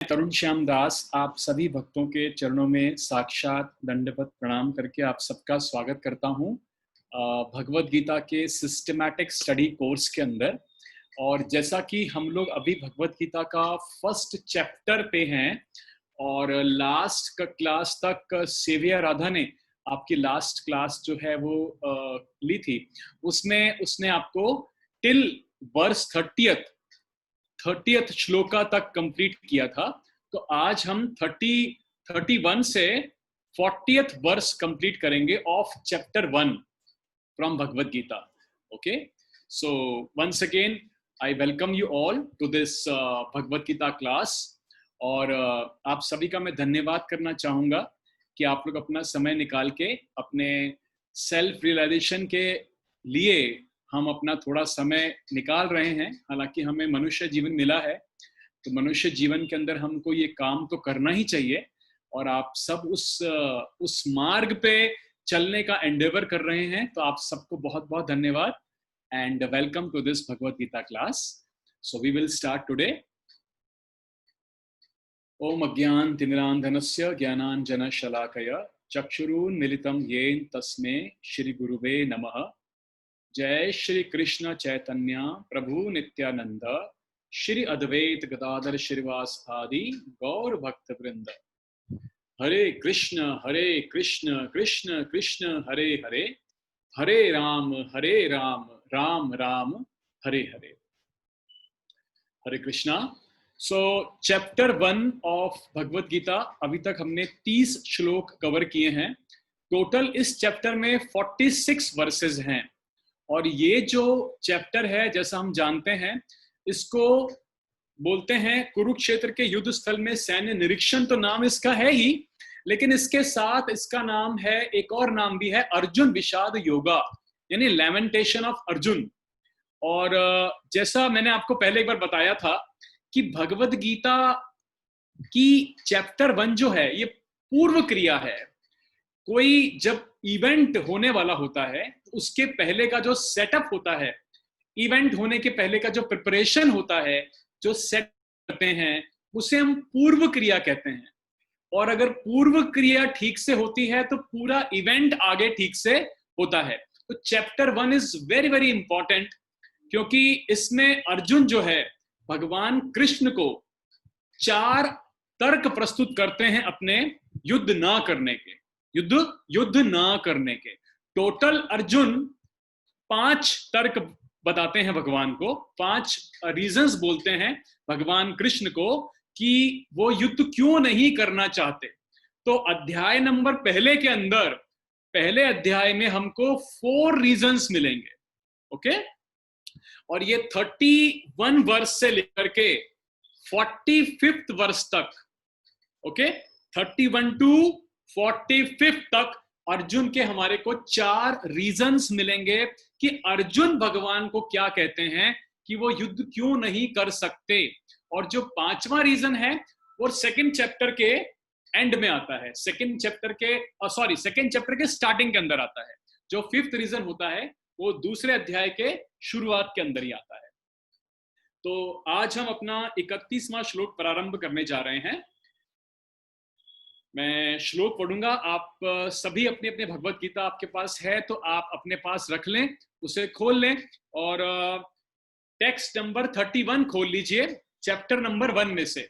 तरुण श्याम दास आप सभी भक्तों के चरणों में साक्षात दंडवत प्रणाम करके आप सबका स्वागत करता हूं भगवत गीता के सिस्टमैटिक स्टडी कोर्स के अंदर। और जैसा कि हम लोग अभी भगवत गीता का फर्स्ट चैप्टर पे हैं और लास्ट का क्लास तक सेविया राधा ने आपकी लास्ट क्लास जो है वो ली थी, उसमें उसने आपको टिल वर्स 30th श्लोका तक कंप्लीट किया था। तो आज हम 31 से 40th वर्स कंप्लीट करेंगे of chapter 1 from Bhagavad Gita. Okay, so once again I welcome you all to this Bhagavad Gita class. और आप सभी का मैं धन्यवाद करना चाहूँगा कि आप लोग अपना समय निकाल के अपने सेल्फ रियलाइजेशन के लिए हम अपना थोड़ा समय निकाल रहे हैं। हालांकि हमें मनुष्य जीवन मिला है, तो मनुष्य जीवन के अंदर हमको ये काम तो करना ही चाहिए। और आप सब उस मार्ग पे चलने का एंडेवर कर रहे हैं, तो आप सबको बहुत बहुत धन्यवाद and welcome to this Bhagavad Gita class. So we will start today. ओम अज्ञानतिमिरान्धनस्य ज्ञानाञ्जनशलाकया चक्षुरुन्मीलितं येन तस्मै श्री गुरुवे नमः। जय श्री कृष्ण चैतन्य प्रभु नित्यानंद श्री अद्वैत गदाधर श्रीवासादि गौर भक्त वृंद। हरे कृष्ण कृष्ण कृष्ण हरे हरे, हरे राम राम राम हरे हरे। हरे कृष्णा। सो चैप्टर 1 ऑफ भगवत गीता, अभी तक हमने 30 श्लोक कवर किए हैं। टोटल इस चैप्टर में 46 वर्सेस हैं। और ये जो चैप्टर है, जैसा हम जानते हैं, इसको बोलते हैं कुरुक्षेत्र के युद्ध स्थल में सैन्य निरीक्षण, तो नाम इसका है ही, लेकिन इसके साथ इसका नाम है, एक और नाम भी है, अर्जुन विषाद योगा, यानी लैमेंटेशन ऑफ अर्जुन। और जैसा मैंने आपको पहले एक बार बताया था कि भगवत गीता की चैप्टर 1 जो है ये पूर्व क्रिया है। कोई जब इवेंट होने वाला होता है, उसके पहले का जो सेटअप होता है, इवेंट होने के पहले का जो प्रिपरेशन होता है, जो सेट करते हैं, उसे हम पूर्व क्रिया कहते हैं। और अगर पूर्व क्रिया ठीक से होती है तो पूरा इवेंट आगे ठीक से होता है। तो chapter 1 is very very important, क्योंकि इसमें अर्जुन जो है भगवान कृष्ण को 4 तर्क प्रस्तुत करते हैं अपने युद्ध ना करने के, युद्ध ना करने के। टोटल अर्जुन 5 तर्क बताते हैं भगवान को, 5 रीजंस बोलते हैं भगवान कृष्ण को कि वो युद्ध क्यों नहीं करना चाहते। तो अध्याय नंबर पहले के अंदर, पहले अध्याय में हमको 4 रीजंस मिलेंगे। ओके, और ये 31 वर्ष से लेकर के 45th वर्ष तक, ओके, 31 to 45 तक अर्जुन के हमारे को 4 रीजंस मिलेंगे कि अर्जुन भगवान को क्या कहते हैं कि वो युद्ध क्यों नहीं कर सकते। और जो 5वां रीजन है वो सेकंड चैप्टर के एंड में आता है, सेकंड चैप्टर के स्टार्टिंग के अंदर आता है। जो 5th रीजन होता है वो दूसरे अध्याय के शुरुआत के अंदर ही आता है। तो आज हम अपना 31वां श्लोक प्रारंभ करने जा रहे हैं। मैं श्लोक पढ़ूंगा, आप सभी अपने अपने भगवत गीता आपके पास है तो आप अपने पास रख लें, उसे खोल लें और टेक्स्ट नंबर 31 खोल लीजिए, चैप्टर नंबर 1 में से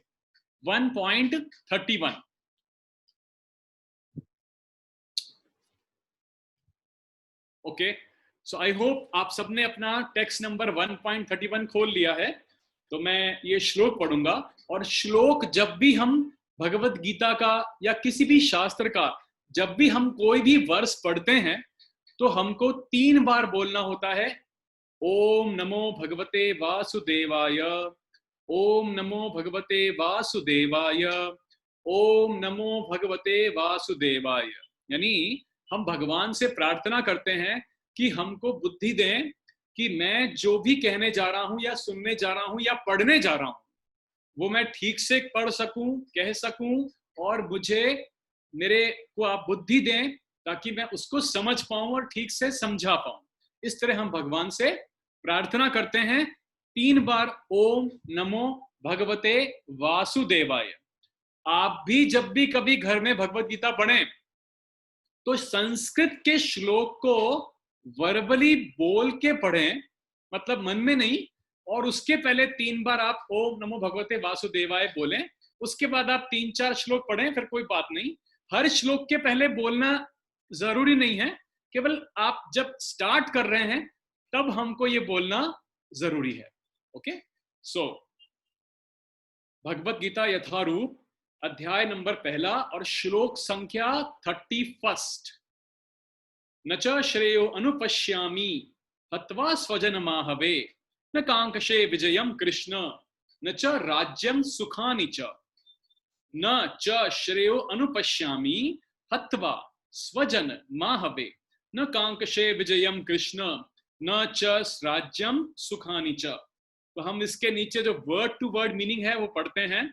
1.31। ओके, सो आई होप आप सबने अपना टेक्स्ट नंबर 1.31 खोल लिया है। तो मैं ये श्लोक पढ़ूंगा, और श्लोक जब भी हम भगवत गीता का या किसी भी शास्त्र का, जब भी हम कोई भी वर्ष पढ़ते हैं तो हमको 3 बार बोलना होता है, ओम नमो भगवते वासुदेवाय, ओम नमो भगवते वासुदेवाय, ओम नमो भगवते वासुदेवाय। यानी हम भगवान से प्रार्थना करते हैं कि हमको बुद्धि दें कि मैं जो भी कहने जा रहा हूं या सुनने जा रहा हूं या पढ़ने जा रहा हूं, वो मैं ठीक से पढ़ सकूं, कह सकूं, और मेरे को आप बुद्धि दें ताकि मैं उसको समझ पाऊं और ठीक से समझा पाऊं। इस तरह हम भगवान से प्रार्थना करते हैं 3 बार, ओम नमो भगवते वासुदेवाय। आप भी जब भी कभी घर में भगवत गीता पढ़ें तो संस्कृत के श्लोक को वर्बली बोल के पढ़ें, मतलब मन में नहीं, और उसके पहले 3 बार आप ओम नमो भगवते वासुदेवाय बोलें, उसके बाद आप 3-4 श्लोक पढ़ें, फिर कोई बात नहीं। हर श्लोक के पहले बोलना जरूरी नहीं है, केवल आप जब स्टार्ट कर रहे हैं तब हमको ये बोलना जरूरी है। ओके, सो भगवत गीता यथारूप अध्याय नंबर 1 और श्लोक संख्या 31। न च श्रेयो अनुपश्यामि हत्वा स्वजनमाहवे न कांक्षे विजयम कृष्ण न च राज्यम सुखानि च। न च श्रेयो अनुपश्यामि हत्वा स्वजन माहवे न कांक्षे विजयम कृष्ण न च राज्यम सुखानि च। तो हम इसके नीचे जो वर्ड टू वर्ड मीनिंग है वो पढ़ते हैं।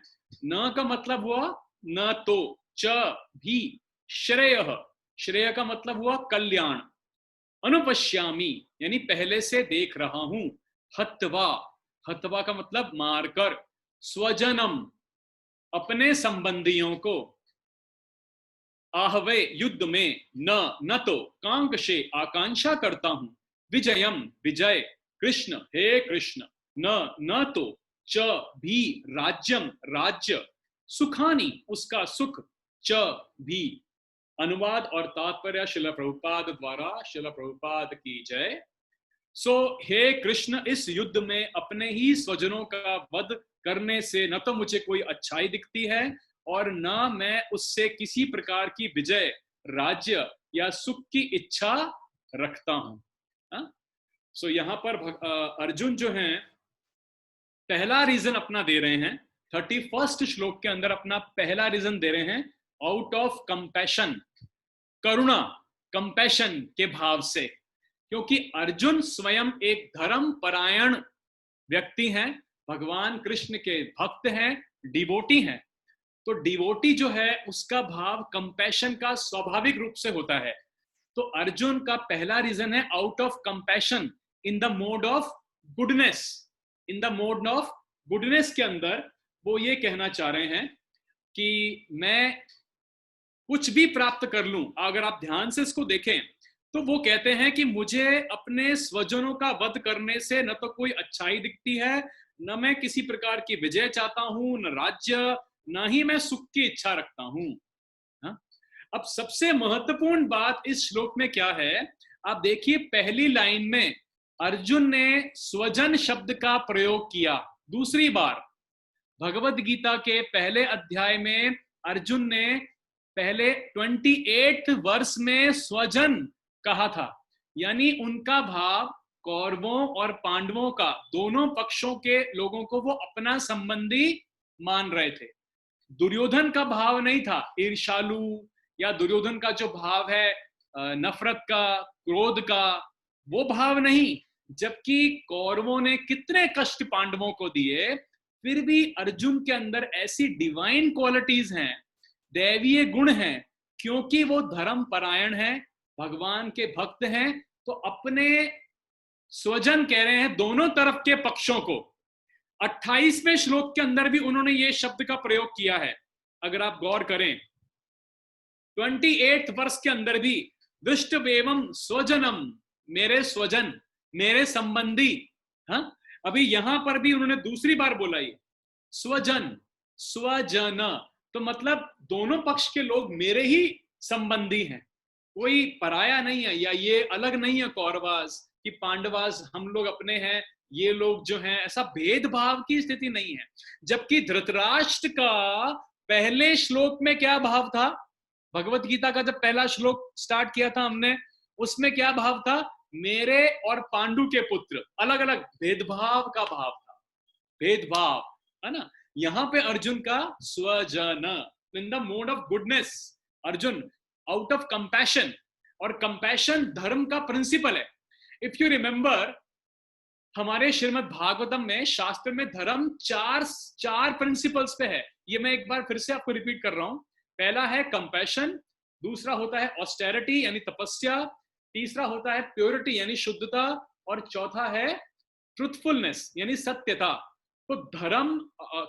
न का मतलब हुआ न तो, च भी, श्रेय, श्रेय का मतलब हुआ कल्याण, अनुपश्यामी यानी पहले से देख रहा हूं, हत्वा, हत्वा का मतलब मारकर, स्वजनम अपने संबंधियों को, आहवे युद्ध में, न तो, कांक्षे आकांक्षा करता हूं, विजयम विजय, कृष्ण हे कृष्ण, न तो, च भी राज्यम राज्य, सुखानी उसका सुख, च भी। अनुवाद और तात्पर्य श्रील प्रभुपाद द्वारा। श्रील प्रभुपाद की जय। सो हे कृष्ण, इस युद्ध में अपने ही स्वजनों का वध करने से न तो मुझे कोई अच्छाई दिखती है और न मैं उससे किसी प्रकार की विजय, राज्य या सुख की इच्छा रखता हूं। सो यहां पर अर्जुन जो हैं पहला रीजन अपना दे रहे हैं, 31 श्लोक के अंदर अपना पहला रीजन दे रहे हैं, out of compassion, Karuna, compassion के भाव से, क्योंकि अर्जुन स्वयं एक धर्म परायण व्यक्ति हैं, भगवान कृष्ण के भक्त हैं, डिवोटी हैं। तो डिवोटी जो है उसका भाव कंपैशन का स्वाभाविक रूप से होता है। तो अर्जुन का पहला रीजन है out of compassion, in the mode of goodness, in the mode of goodness के अंदर वो ये कहना चाह रहे हैं कि मैं कुछ भी प्राप्त कर लूं। अगर आप ध्यान से इसको देखें तो वो कहते हैं कि मुझे अपने स्वजनों का वध करने से न तो कोई अच्छाई दिखती है, न मैं किसी प्रकार की विजय चाहता हूं, न राज्य, न ही मैं सुख की इच्छा रखता हूं। अब सबसे महत्वपूर्ण बात इस श्लोक में क्या है, आप देखिए पहली लाइन में अर्जुन ने स्वजन शब्द का प्रयोग किया दूसरी बार। भगवत गीता के पहले अध्याय में अर्जुन ने पहले 28 वर्ष में स्वजन कहा था, यानी उनका भाव कौरवों और पांडवों का, दोनों पक्षों के लोगों को वो अपना संबंधी मान रहे थे। दुर्योधन का भाव नहीं था ईर्ष्यालु, या दुर्योधन का जो भाव है नफरत का, क्रोध का, वो भाव नहीं। जबकि कौरवों ने कितने कष्ट पांडवों को दिए, फिर भी अर्जुन के अंदर ऐसी डिवाइन क्वालिटीज हैं, दैवीय गुण हैं, क्योंकि वो धर्म परायण हैं, भगवान के भक्त हैं। तो अपने स्वजन कह रहे हैं दोनों तरफ के पक्षों को। 28वें श्लोक के अंदर भी उन्होंने ये शब्द का प्रयोग किया है। अगर आप गौर करें 28 वर्ष के अंदर भी दुष्टवेवम स्वजनम, मेरे स्वजन, मेरे संबंधी। हाँ, अभी यहां पर भी उन्होंने दूसरी बार बोला ये स्वजन, स्वजन, तो मतलब दोनों पक्ष के लोग मेरे ही संबंधी हैं, कोई पराया नहीं है, या ये अलग नहीं है कौरवास कि पांडवास हम लोग अपने हैं, ये लोग जो हैं, ऐसा भेदभाव की स्थिति नहीं है। जबकि धृतराष्ट्र का पहले श्लोक में क्या भाव था, भगवत गीता का जब पहला श्लोक स्टार्ट किया था हमने, उसमें क्या भाव था, मेरे और पांडु के पुत्र, अलग अलग भेदभाव का भाव था, भेदभाव, है ना। यहां पे अर्जुन का स्वजन, इन the mode of goodness, Arjun out of compassion, और कंपैशन धर्म का प्रिंसिपल है। इफ यू रिमेंबर हमारे श्रीमद् भागवतम में, शास्त्र में धर्म चार प्रिंसिपल्स पे है। ये मैं एक बार फिर से आपको रिपीट कर रहा हूं। पहला है कंपैशन, दूसरा होता है ऑस्टेरिटी यानी तपस्या, तीसरा होता है प्योरिटी यानी शुद्धता, और चौथा है ट्रुथफुलनेस यानी सत्यता। तो धर्म,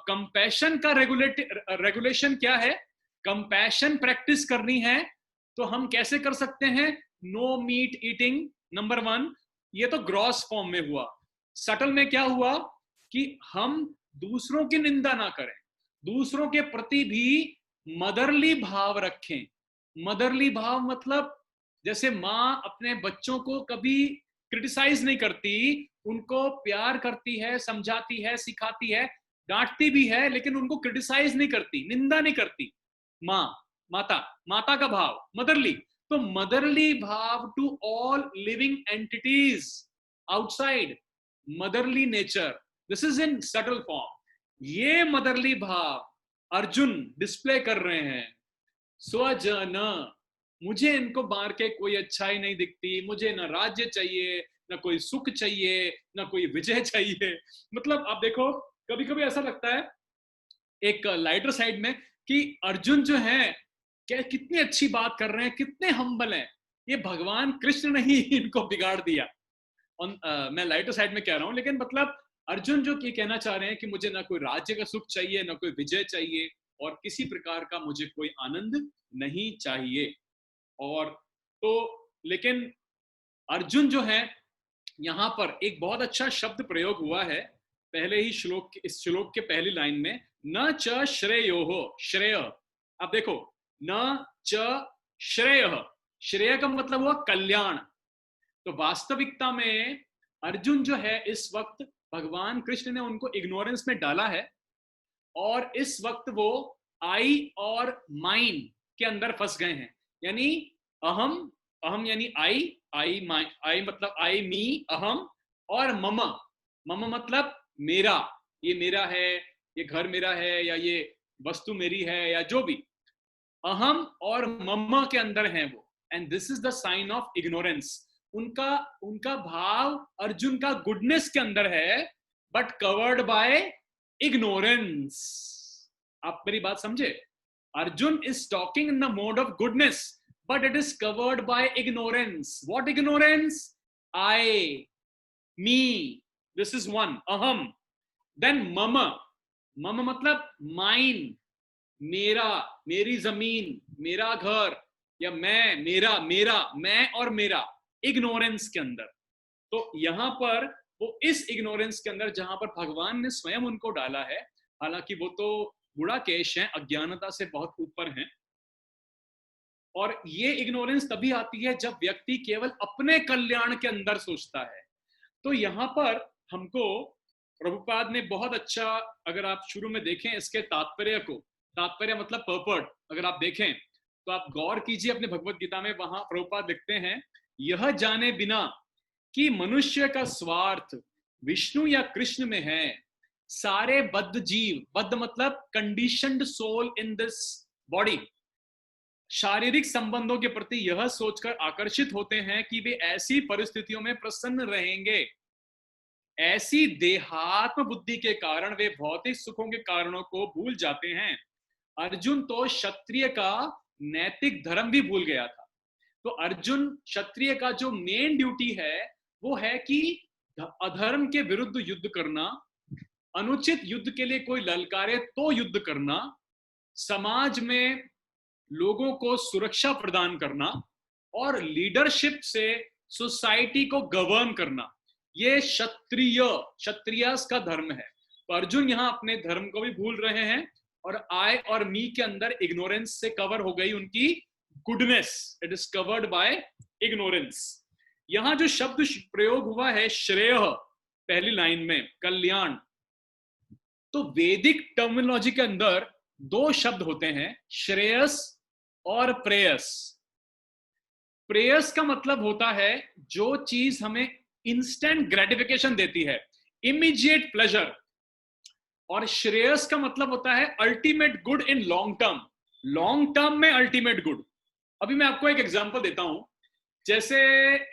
कंपैशन का रेगुलेशन क्या है? कंपैशन प्रैक्टिस करनी है तो हम कैसे कर सकते हैं? नो मीट ईटिंग, नंबर 1, ये तो ग्रॉस फॉर्म में हुआ। सटल में क्या हुआ कि हम दूसरों की निंदा ना करें, दूसरों के प्रति भी मदरली भाव रखें। मदरली भाव मतलब जैसे माँ अपने बच्चों को कभी क्रिटिसाइज नहीं करती, उनको प्यार करती है, समझाती है, सिखाती है, डांटती भी है, लेकिन उनको क्रिटिसाइज नहीं करती, निंदा नहीं करती। माँ, माता, माता का भाव मदरली। तो मदरली भाव to all living entities outside, motherly nature, this is in subtle form. ये मदरली भाव अर्जुन डिस्प्ले कर रहे हैं। स्वजन, मुझे इनको मार के कोई अच्छाई नहीं दिखती, मुझे ना राज्य चाहिए, ना कोई सुख चाहिए, ना कोई विजय चाहिए। मतलब आप देखो, कभी कभी ऐसा लगता है एक लाइटर साइड में कि अर्जुन जो है क्या कितनी अच्छी बात कर रहे हैं, कितने हम्बल हैं, ये भगवान कृष्ण ने ही इनको बिगाड़ दिया। मैं लाइटर साइड में कह रहा हूं, लेकिन मतलब अर्जुन जो ये कहना चाह रहे हैं कि मुझे ना कोई राज्य का सुख चाहिए, ना कोई विजय चाहिए, और किसी प्रकार का मुझे कोई आनंद नहीं चाहिए। और तो लेकिन अर्जुन जो है, यहां पर एक बहुत अच्छा शब्द प्रयोग हुआ है पहले ही श्लोक, इस श्लोक के पहली लाइन में, न च श्रेयोः, श्रेय। अब देखो, न च श्रेयः, श्रेय का मतलब हुआ कल्याण। तो वास्तविकता में अर्जुन जो है इस वक्त, भगवान कृष्ण ने उनको इग्नोरेंस में डाला है, और इस वक्त वो आई और माइन के अंदर फंस गए हैं। यानी अहम, अहम यानी आई, आई मतलब आई मी, अहम, और मम, मम मतलब मेरा, ये मेरा है, ये घर मेरा है, या ये वस्तु मेरी है, या जो भी, अहम और मम के अंदर हैं वो। And this is the sign of ignorance. उनका उनका भाव अर्जुन का गुडनेस के अंदर है, बट कवर्ड बाय इग्नोरेंस। आप मेरी बात समझे? Arjun is talking in the mode of goodness, but it is covered by ignorance. What ignorance? I, me, this is one, aham. Then mama, mama मतलब mine, मेरा, मेरी जमीन, मेरा घर, या मैं, मेरा, मेरा, मैं और मेरा, इग्नोरेंस के अंदर। तो यहां पर वो इस इग्नोरेंस के अंदर जहां पर भगवान ने स्वयं उनको डाला है, हालांकि वो तो बुरा केश है, अज्ञानता से बहुत ऊपर हैं, और ये इग्नोरेंस तभी आती है जब व्यक्ति केवल अपने कल्याण के अंदर सोचता है। तो यहां पर हमको प्रभुपाद ने बहुत अच्छा, अगर आप शुरू में देखें इसके तात्पर्य को, तात्पर्य मतलब पर्पट, अगर आप देखें तो आप गौर कीजिए अपने भगवत गीता में, वहां प्रभुपाद लिखते हैं, यह जाने बिना कि मनुष्य का स्वार्थ विष्णु या कृष्ण में है, सारे बद्ध जीव, बद्ध मतलब conditioned soul in this body, शारीरिक संबंधों के प्रति यह सोचकर आकर्षित होते हैं कि वे ऐसी परिस्थितियों में प्रसन्न रहेंगे। ऐसी देहात्म बुद्धि के कारण वे भौतिक सुखों के कारणों को भूल जाते हैं। अर्जुन तो क्षत्रिय का नैतिक धर्म भी भूल गया था। तो अर्जुन, क्षत्रिय का जो मेन ड्यूटी है वो है कि अधर्म के विरुद्ध युद्ध करना, अनुचित युद्ध के लिए कोई ललकारे तो युद्ध करना, समाज में लोगों को सुरक्षा प्रदान करना, और लीडरशिप से सोसाइटी को गवर्न करना। ये क्षत्रियस का धर्म है। तो अर्जुन यहां अपने धर्म को भी भूल रहे हैं, और आई और मी के अंदर इग्नोरेंस से कवर हो गई उनकी goodness, it is covered by ignorance. यहां जो शब्द प्रयोग हुआ है श्रेय, पहली लाइन में कल्याण, तो वैदिक टर्मिनोलॉजी के अंदर दो शब्द होते हैं, श्रेयस और प्रेयस। प्रेयस का मतलब होता है जो चीज हमें इंस्टेंट ग्रेटिफिकेशन देती है, इमीडिएट प्लेजर, और श्रेयस का मतलब होता है ultimate good in long term, long term में अल्टीमेट गुड। अभी मैं आपको एक एग्जांपल देता हूं, जैसे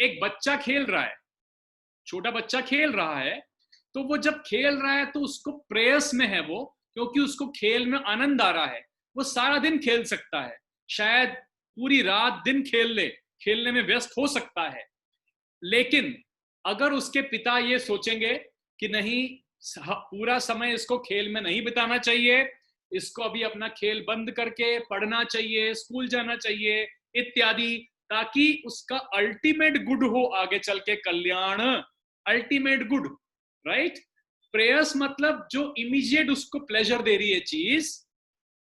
एक बच्चा खेल रहा है, छोटा बच्चा खेल रहा है, तो वो जब खेल रहा है तो उसको प्रेयस में है वो, क्योंकि उसको खेल में आनंद आ रहा है, वो सारा दिन खेल सकता है, शायद पूरी रात दिन खेल ले, खेलने में व्यस्त हो सकता है। लेकिन अगर उसके पिता ये सोचेंगे कि नहीं, पूरा समय इसको खेल में नहीं बिताना चाहिए, इसको अभी अपना खेल बंद करके पढ़ना चाहिए, स्कूल जाना चाहिए इत्यादि, ताकि उसका अल्टीमेट गुड हो आगे चल के, कल्याण, अल्टीमेट गुड, राइट। प्रेयर्स मतलब जो इमीडिएट उसको प्लेजर दे रही है चीज,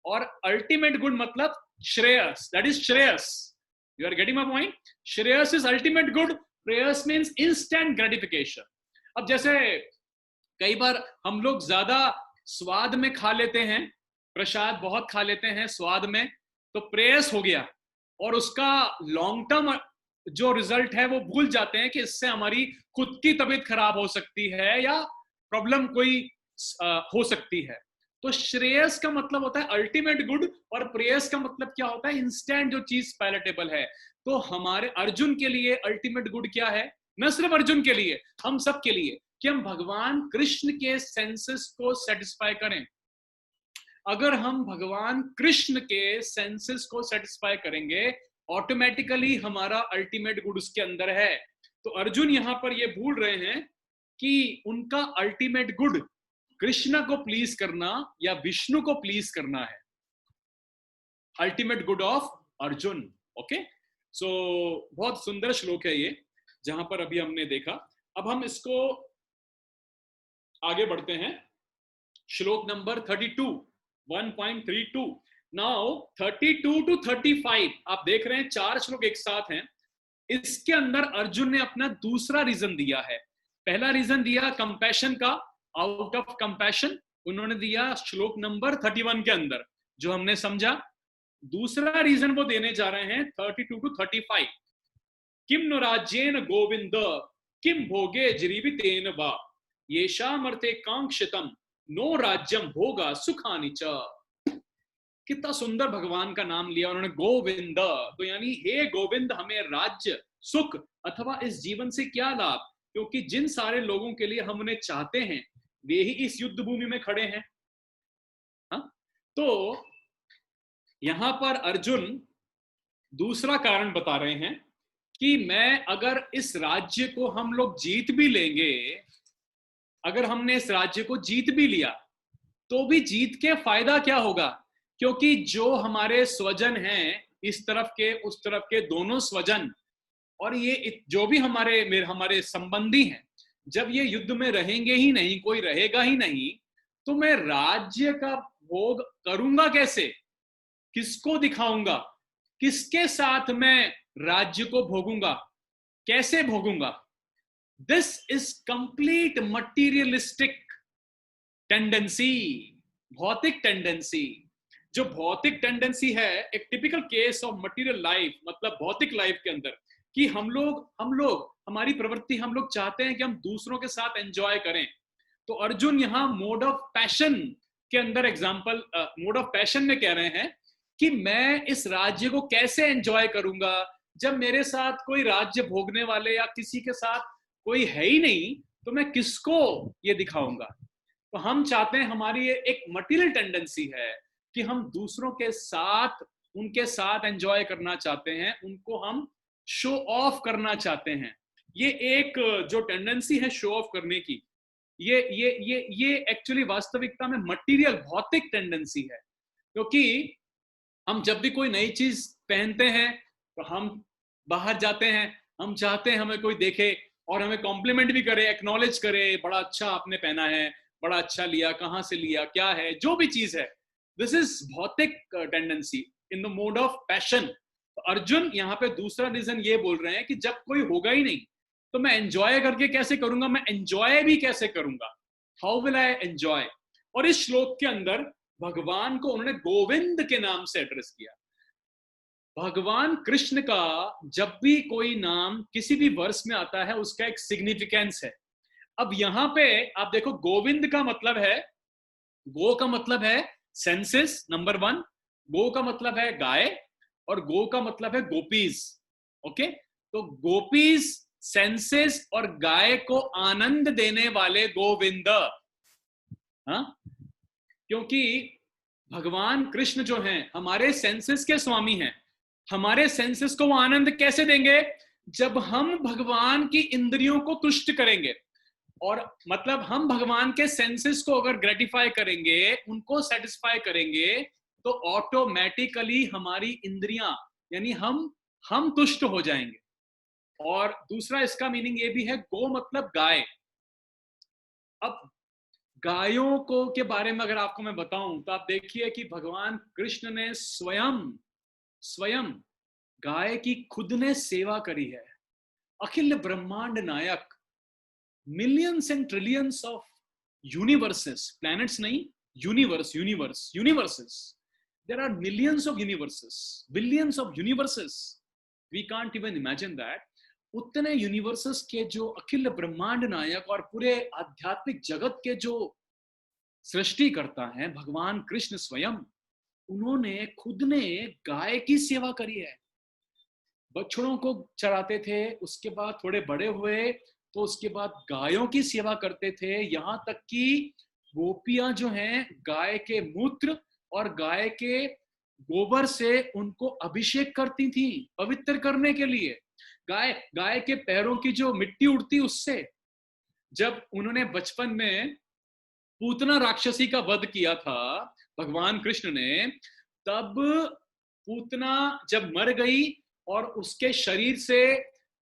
और अल्टीमेट गुड मतलब श्रेयस, दैट इज श्रेयस। You are getting my point? श्रेयस इज अल्टीमेट गुड, प्रेयर्स मींस इंस्टेंट ग्रेटिफिकेशन। अब जैसे कई बार हम लोग ज्यादा स्वाद में खा लेते हैं, प्रसाद बहुत खा लेते हैं स्वाद में, तो प्रेयस हो गया, और उसका लॉन्ग टर्म जो रिजल्ट है वो भूल जाते हैं कि इससे हमारी खुद की तबीयत खराब हो सकती है या प्रॉब्लम कोई हो सकती है। तो श्रेयस का मतलब होता है अल्टीमेट गुड, और प्रेयस का मतलब क्या होता है? इंस्टेंट जो चीज पैलेटेबल है। तो हमारे अर्जुन के लिए अल्टीमेट गुड क्या है? न सिर्फ अर्जुन के लिए, हम सब के लिए, कि हम भगवान कृष्ण के सेंसेस को सेटिस्फाई करें। अगर हम भगवान कृष्ण के सेंसेस को सेटिस्फाई करेंगे, ऑटोमेटिकली हमारा अल्टीमेट गुड उसके अंदर है। तो अर्जुन यहां पर ये भूल रहे हैं कि उनका अल्टीमेट गुड कृष्ण को प्लीज करना या विष्णु को प्लीज करना है, ultimate good of Arjun. Okay, so बहुत सुंदर श्लोक है ये, जहां पर अभी हमने देखा। अब हम इसको आगे बढ़ते हैं, श्लोक नंबर 32, 1.32। नाउ 32 टू 35 आप देख रहे हैं, 4 श्लोक एक साथ हैं। इसके अंदर अर्जुन ने अपना दूसरा रीजन दिया है। पहला रीजन दिया कंपैशन का, आउट ऑफ कंपैशन उन्होंने दिया श्लोक नंबर 31 के अंदर, जो हमने समझा। दूसरा रीजन वो देने जा रहे हैं 32 टू 35। किम नो राज्येन गोविंद किम भोगे जीवितेन वा येषामर्थे कांक्षितम नो राज्यम भोगा सुखानि च। कितना सुंदर भगवान का नाम लिया उन्होंने, गोविंद। तो यानी हे गोविंद, हमें राज्य, सुख अथवा इस जीवन से क्या लाभ, क्योंकि जिन सारे लोगों के लिए हम उन्हें चाहते हैं वे ही इस युद्ध भूमि में खड़े हैं। हा? तो यहां पर अर्जुन दूसरा कारण बता रहे हैं कि मैं अगर इस राज्य को हम लोग जीत भी लेंगे, अगर हमने इस राज्य को जीत भी लिया, तो भी जीत के फायदा क्या होगा? क्योंकि जो हमारे स्वजन हैं, इस तरफ के उस तरफ के दोनों स्वजन, और ये जो भी हमारे संबंधी हैं, जब ये युद्ध में रहेंगे ही नहीं, कोई रहेगा ही नहीं, तो मैं राज्य का भोग करूंगा कैसे? किसको दिखाऊंगा? किसके साथ मैं राज्य को भोगूंगा? कैसे भोगूंगा? This is complete materialistic tendency, भौतिक टेंडेंसी। जो भौतिक टेंडेंसी है, एक typical case of material life, मतलब भौतिक लाइफ के अंदर, कि हम लोग हमारी प्रवृत्ति, हम लोग चाहते हैं कि हम दूसरों के साथ एंजॉय करें। तो अर्जुन यहां मोड ऑफ पैशन के अंदर एग्जांपल, मोड ऑफ पैशन में कह रहे हैं कि मैं इस राज्य को कैसे एंजॉय करूंगा जब मेरे साथ कोई राज्य भोगने वाले या किसी के साथ कोई है ही नहीं, तो मैं किसको ये दिखाऊंगा? तो हम चाहते हैं, हमारी ये एक मटीरियल टेंडेंसी है कि हम दूसरों के साथ, उनके साथ एंजॉय करना चाहते हैं, उनको हम शो ऑफ करना चाहते हैं। ये एक जो टेंडेंसी है शो ऑफ करने की, ये एक्चुअली वास्तविकता में मटीरियल, भौतिक टेंडेंसी है। क्योंकि हम जब भी कोई नई चीज पहनते हैं तो हम बाहर जाते हैं, हम चाहते हैं हमें कोई देखे और हमें कॉम्प्लीमेंट भी करे, एक्नॉलेज करे, बड़ा अच्छा आपने पहना है, बड़ा अच्छा लिया, कहां से लिया, क्या है, जो भी चीज है। दिस इज भौतिक tendency in the mode of passion. तो अर्जुन यहाँ पे दूसरा रीजन ये बोल रहे हैं कि जब कोई होगा ही नहीं, तो मैं एंजॉय करके कैसे करूंगा? मैं एंजॉय भी कैसे करूंगा? How will I enjoy? और इस श्लोक के अंदर भगवान को उन्होंने गोविंद के नाम से एड्रेस किया। भगवान कृष्ण का जब भी कोई नाम किसी भी वर्ष में आता है, उसका एक सिग्निफिकेंस है। अब यहां पे आप देखो, गोविंद का मतलब है, गो का मतलब है सेंसेस, नंबर 1, गो का मतलब है गाय, और गो का मतलब है गोपीज। ओके, तो गोपीज, सेंसेस और गाय को आनंद देने वाले गोविंद। हाँ, क्योंकि भगवान कृष्ण जो हैं हमारे सेंसेस के स्वामी हैं। हमारे सेंसेस को वो आनंद कैसे देंगे? जब हम भगवान की इंद्रियों को तुष्ट करेंगे। और मतलब हम भगवान के सेंसेस को अगर ग्रेटिफाई करेंगे, उनको सेटिस्फाई करेंगे, तो ऑटोमेटिकली हमारी इंद्रियां यानी हम तुष्ट हो जाएंगे। और दूसरा इसका मीनिंग ये भी है, गो मतलब गाय। अब गायों को के बारे में अगर आपको मैं बताऊं तो आप देखिए कि भगवान कृष्ण ने स्वयं स्वयं गाय की खुद ने सेवा करी है। अखिल ब्रह्मांड नायक, millions and trillions of universes, planets नहीं, universes, there are millions of universes, billions of universes, we can't even imagine that। उतने यूनिवर्सेस के जो अखिल ब्रह्मांड नायक और पूरे आध्यात्मिक जगत के जो सृष्टि करता है भगवान कृष्ण स्वयं, उन्होंने खुद ने गाय की सेवा करी है। बछड़ों को चराते थे, उसके बाद थोड़े बड़े हुए तो उसके बाद गायों की सेवा करते थे। यहां तक कि गोपियां जो हैं गाय के मूत्र और गाय के गोबर से उनको अभिषेक करती थी पवित्र करने के लिए। गाय गाय के पैरों की जो मिट्टी उड़ती उससे, जब उन्होंने बचपन में पूतना राक्षसी का वध किया था भगवान कृष्ण ने, तब पूतना जब मर गई और उसके शरीर से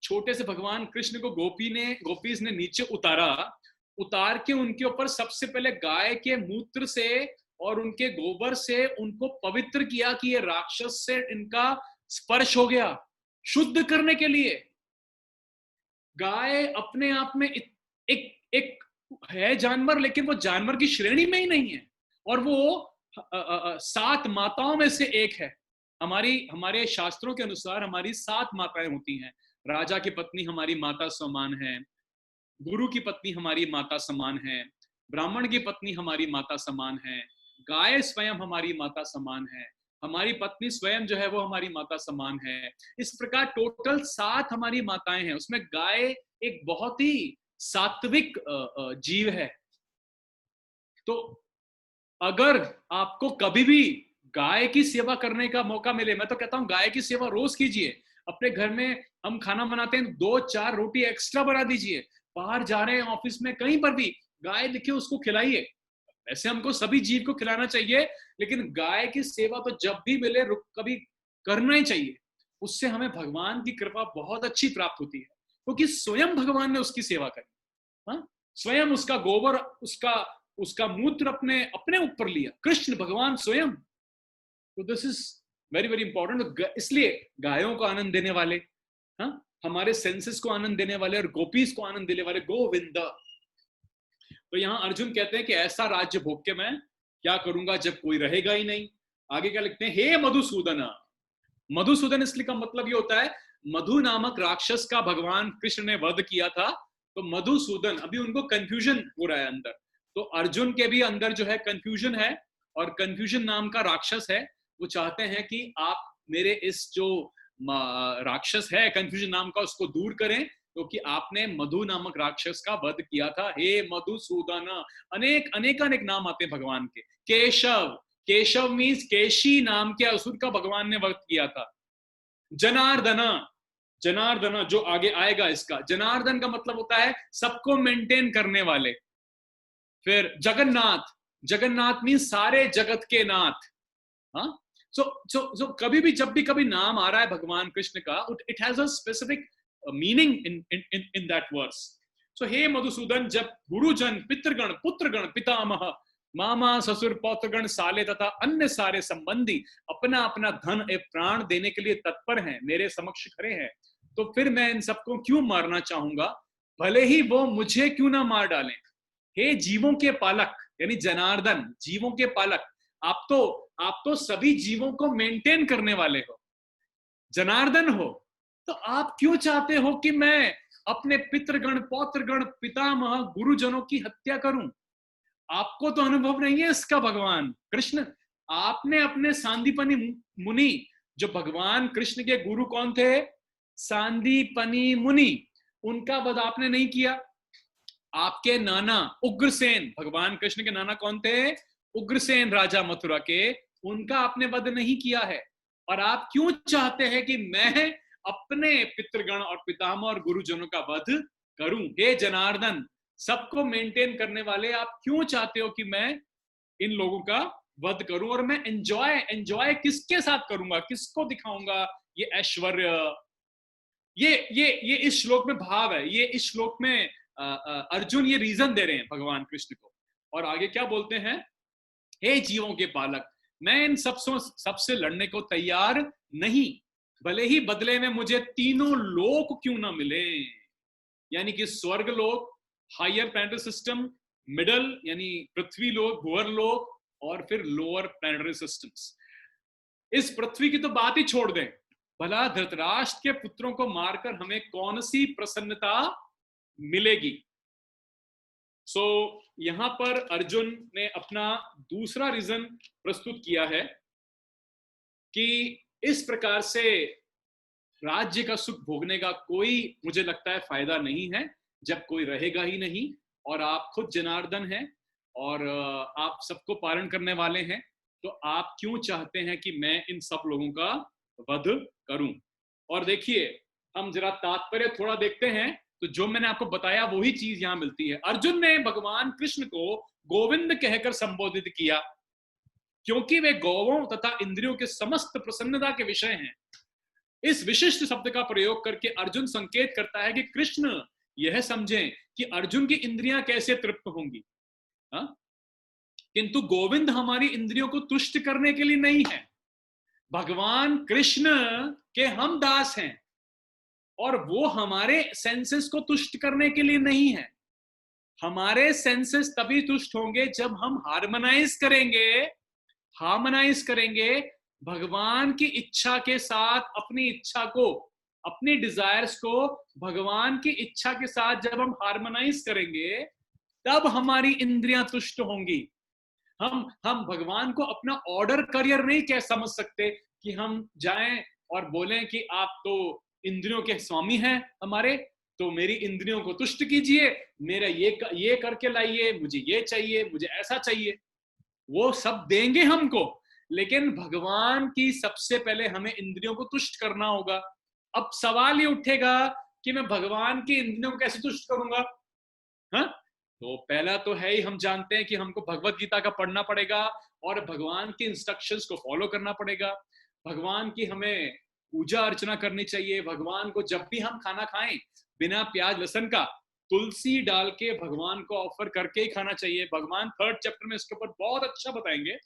छोटे से भगवान कृष्ण को गोपीज ने नीचे उतारा, उतार के उनके ऊपर सबसे पहले गाय के मूत्र से और उनके गोबर से उनको पवित्र किया कि ये राक्षस से इनका स्पर्श हो गया, शुद्ध करने के लिए। गाय अपने आप में एक एक है जानवर, लेकिन वो जानवर की श्रेणी में ही नहीं है, और वो 7 माताओं में से एक है। हमारे शास्त्रों के अनुसार हमारी 7 माताएं होती हैं। राजा की पत्नी हमारी माता समान है, गुरु की पत्नी हमारी माता समान है, ब्राह्मण की पत्नी हमारी माता समान है, गाय स्वयं हमारी माता समान है, हमारी पत्नी स्वयं जो है वो हमारी माता समान है। इस प्रकार टोटल 7 हमारी माताएं हैं। उसमें गाय एक बहुत ही सात्विक जीव है। तो अगर आपको कभी भी गाय की सेवा करने का मौका मिले, मैं तो कहता हूं गाय की सेवा रोज कीजिए। अपने घर में हम खाना बनाते हैं, 2-4 रोटी एक्स्ट्रा बना दीजिए। बाहर जा रहे हैं ऑफिस में, कहीं पर भी गाय दिखे उसको खिलाइए। ऐसे हमको सभी जीव को खिलाना चाहिए, लेकिन गाय की सेवा तो जब भी मिले कभी करना ही चाहिए। उससे हमें भगवान की कृपा बहुत अच्छी प्राप्त होती है, क्योंकि स्वयं भगवान ने उसकी सेवा करी। हाँ, स्वयं उसका गोबर, उसका उसका मूत्र अपने अपने ऊपर लिया, कृष्ण भगवान स्वयं। तो this is very very important. इसलिए गायों को आनंद देने वाले, हाँ, हमारे सेंसेस को आनंद देने वाले और गोपीज को आनंद देने वाले गोविंद। तो यहाँ अर्जुन कहते हैं कि ऐसा राज्य भोग के मैं क्या करूंगा जब कोई रहेगा ही नहीं। आगे क्या लिखते हैं, हे मधुसूदन। मधुसूदन इसलिए का मतलब ये होता है, मधु नामक राक्षस का भगवान कृष्ण ने वध किया था, तो मधुसूदन। अभी उनको कंफ्यूजन हो रहा है अंदर, तो अर्जुन के भी अंदर जो है कंफ्यूजन है, और कंफ्यूजन नाम का राक्षस है। वो चाहते हैं कि आप मेरे इस जो राक्षस है कंफ्यूजन नाम का, उसको दूर करें, क्योंकि आपने मधु नामक राक्षस का वध किया था। हे मधुसूदन। अनेक अनेक अनेक नाम आते हैं भगवान के। केशव, केशव मीन्स केशी नाम के असुर का भगवान ने वध किया था। जनार्दन, जनार्दन जो आगे आएगा, इसका जनार्दन का मतलब होता है सबको मेंटेन करने वाले। फिर जगन्नाथ, जगन्नाथ मीन्स सारे जगत के नाथ। हाँ, सो कभी भी जब भी कभी नाम आ रहा है भगवान कृष्ण का, it has a specific meaning in that verse. So हे मधुसूदन, जब गुरुजन, पितृगण, पुत्रगण, पितामह, मामा, ससुर, पौत्रगण, साले तथा अन्य सारे संबंधी अपना अपना धन एवं प्राण देने के लिए तत्पर हैं, मेरे समक्ष खड़े हैं, तो फिर मैं इन सबको क्यों मारना चाहूंगा, भले ही वो मुझे क्यों ना मार डालें। हे जीवों के पालक, यानी जनार्दन, जीवों के पालक, आप तो सभी जीवों को मेंटेन करने वाले हो, जनार्दन हो, तो आप क्यों चाहते हो कि मैं अपने पितृगण, पौत्रगण, पितामह, गुरुजनों की हत्या करूं। आपको तो अनुभव नहीं है इसका भगवान कृष्ण। आपने अपने सांदीपनी मुनि, जो भगवान कृष्ण के गुरु कौन थे, सांदीपनी मुनि, उनका वध आपने नहीं किया। आपके नाना उग्रसेन, भगवान कृष्ण के नाना कौन थे, उग्रसेन राजा मथुरा के, उनका आपने वध नहीं किया है। और आप क्यों चाहते हैं कि मैं अपने पितृगण और पितामह और गुरुजनों का वध करूं। हे जनार्दन, सबको मेंटेन करने वाले, आप क्यों चाहते हो कि मैं इन लोगों का वध करूं? और मैं एंजॉय किसके साथ करूंगा, किसको दिखाऊंगा ये ऐश्वर्य? ये इस श्लोक में भाव है, ये इस श्लोक में अर्जुन ये रीजन दे रहे हैं भगवान कृष्ण को। और आगे क्या बोलते हैं? हे जीवों के पालक, मैं इन सबसे लड़ने को तैयार नहीं, भले ही बदले में मुझे तीनों लोक क्यों ना मिले। यानी कि स्वर्ग लोक, हायर प्लैनेटरी सिस्टम, मिडल यानी पृथ्वी लोक, भूवर लोक, और फिर लोअर प्लैनेटरी सिस्टम्स। इस पृथ्वी की तो बात ही छोड़ दें, भला धृतराष्ट्र के पुत्रों को मारकर हमें कौन सी प्रसन्नता मिलेगी? सो यहां पर अर्जुन ने अपना दूसरा रीजन प्रस्तुत किया है कि इस प्रकार से राज्य का सुख भोगने का कोई, मुझे लगता है, फायदा नहीं है जब कोई रहेगा ही नहीं। और आप खुद जनार्दन हैं और आप सबको पालन करने वाले हैं, तो आप क्यों चाहते हैं कि मैं इन सब लोगों का वध करूं? और देखिए, हम जरा तात्पर्य थोड़ा देखते हैं, तो जो मैंने आपको बताया वही चीज यहां मिलती है। अर्जुन ने भगवान कृष्ण को गोविंद कहकर संबोधित किया क्योंकि वे गौवों तथा इंद्रियों के समस्त प्रसन्नता के विषय हैं। इस विशिष्ट शब्द का प्रयोग करके अर्जुन संकेत करता है कि कृष्ण यह समझें कि अर्जुन की इंद्रियां कैसे तृप्त होंगी। हा? किंतु गोविंद हमारी इंद्रियों को तुष्ट करने के लिए नहीं है। भगवान कृष्ण के हम दास हैं और वो हमारे सेंसेस को तुष्ट करने के लिए नहीं है। हमारे सेंसेस तभी तुष्ट होंगे जब हम हार्मोनाइज करेंगे भगवान की इच्छा के साथ, अपनी इच्छा को, अपनी डिजायर्स को भगवान की इच्छा के साथ जब हम हार्मोनाइज करेंगे, तब हमारी इंद्रियां तुष्ट होंगी। हम भगवान को अपना ऑर्डर करियर नहीं कह समझ सकते कि हम जाएं और बोलें कि आप तो इंद्रियों के स्वामी हैं हमारे, तो मेरी इंद्रियों को तुष्ट कीजिए, मेरा ये करके लाइए, मुझे ये चाहिए, मुझे ऐसा चाहिए। वो सब देंगे हमको, लेकिन भगवान की सबसे पहले हमें इंद्रियों को तुष्ट करना होगा। अब सवाल ये उठेगा कि मैं भगवान की इंद्रियों को कैसे तुष्ट करूंगा? हाँ, तो पहला तो है ही, हम जानते हैं कि हमको भगवत गीता का पढ़ना पड़ेगा और भगवान की इंस्ट्रक्शंस को फॉलो करना पड़ेगा। भगवान की हमें पूजा अर्चना करनी चाहिए। भगवान को जब भी हम खाना खाएं, बिना प्याज लहसुन का तुलसी डाल के भगवान को ऑफर करके ही खाना चाहिए। भगवान 3rd चैप्टर में इसके ऊपर बहुत अच्छा बताएंगे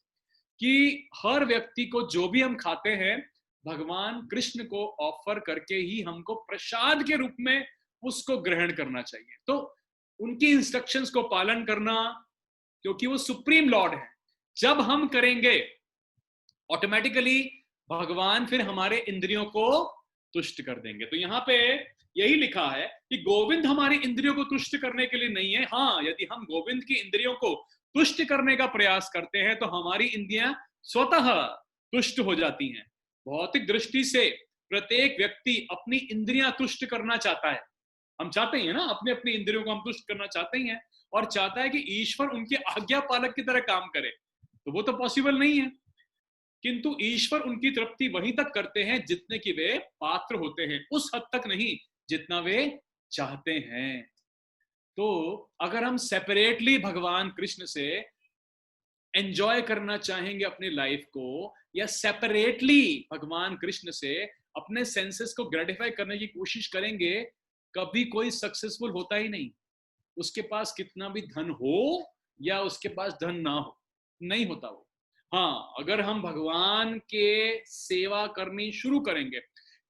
कि हर व्यक्ति को जो भी हम खाते हैं, भगवान कृष्ण को ऑफर करके ही हमको प्रसाद के रूप में उसको ग्रहण करना चाहिए। तो उनकी इंस्ट्रक्शंस को पालन करना, क्योंकि वो सुप्रीम लॉर्ड है, जब हम करेंगे ऑटोमेटिकली भगवान फिर हमारे इंद्रियों को तुष्ट कर देंगे। तो यहां पे यही लिखा है कि गोविंद हमारी इंद्रियों को तुष्ट करने के लिए नहीं है। हाँ, यदि हम गोविंद की इंद्रियों को तुष्ट करने का प्रयास करते हैं तो हमारी इंद्रियां स्वतः तुष्ट हो जाती हैं। भौतिक दृष्टि से प्रत्येक व्यक्ति अपनी इंद्रियां तुष्ट करना चाहता है। हम चाहते हैं ना, अपने अपनी इंद्रियों को हम तुष्ट करना चाहते ही हैं, और चाहता है कि ईश्वर उनके आज्ञा पालक की तरह काम करे। तो वो तो पॉसिबल नहीं है। किंतु ईश्वर उनकी तृप्ति वहीं तक करते हैं जितने की वे पात्र होते हैं, उस हद तक नहीं जितना वे चाहते हैं। तो अगर हम सेपरेटली भगवान कृष्ण से एंजॉय करना चाहेंगे अपनी लाइफ को, या सेपरेटली भगवान कृष्ण से अपने सेंसेस को ग्रेटिफाई करने की कोशिश करेंगे, कभी कोई सक्सेसफुल होता ही नहीं। उसके पास कितना भी धन हो या उसके पास धन ना हो, नहीं होता वो। हाँ, अगर हम भगवान के सेवा करनी शुरू करेंगे,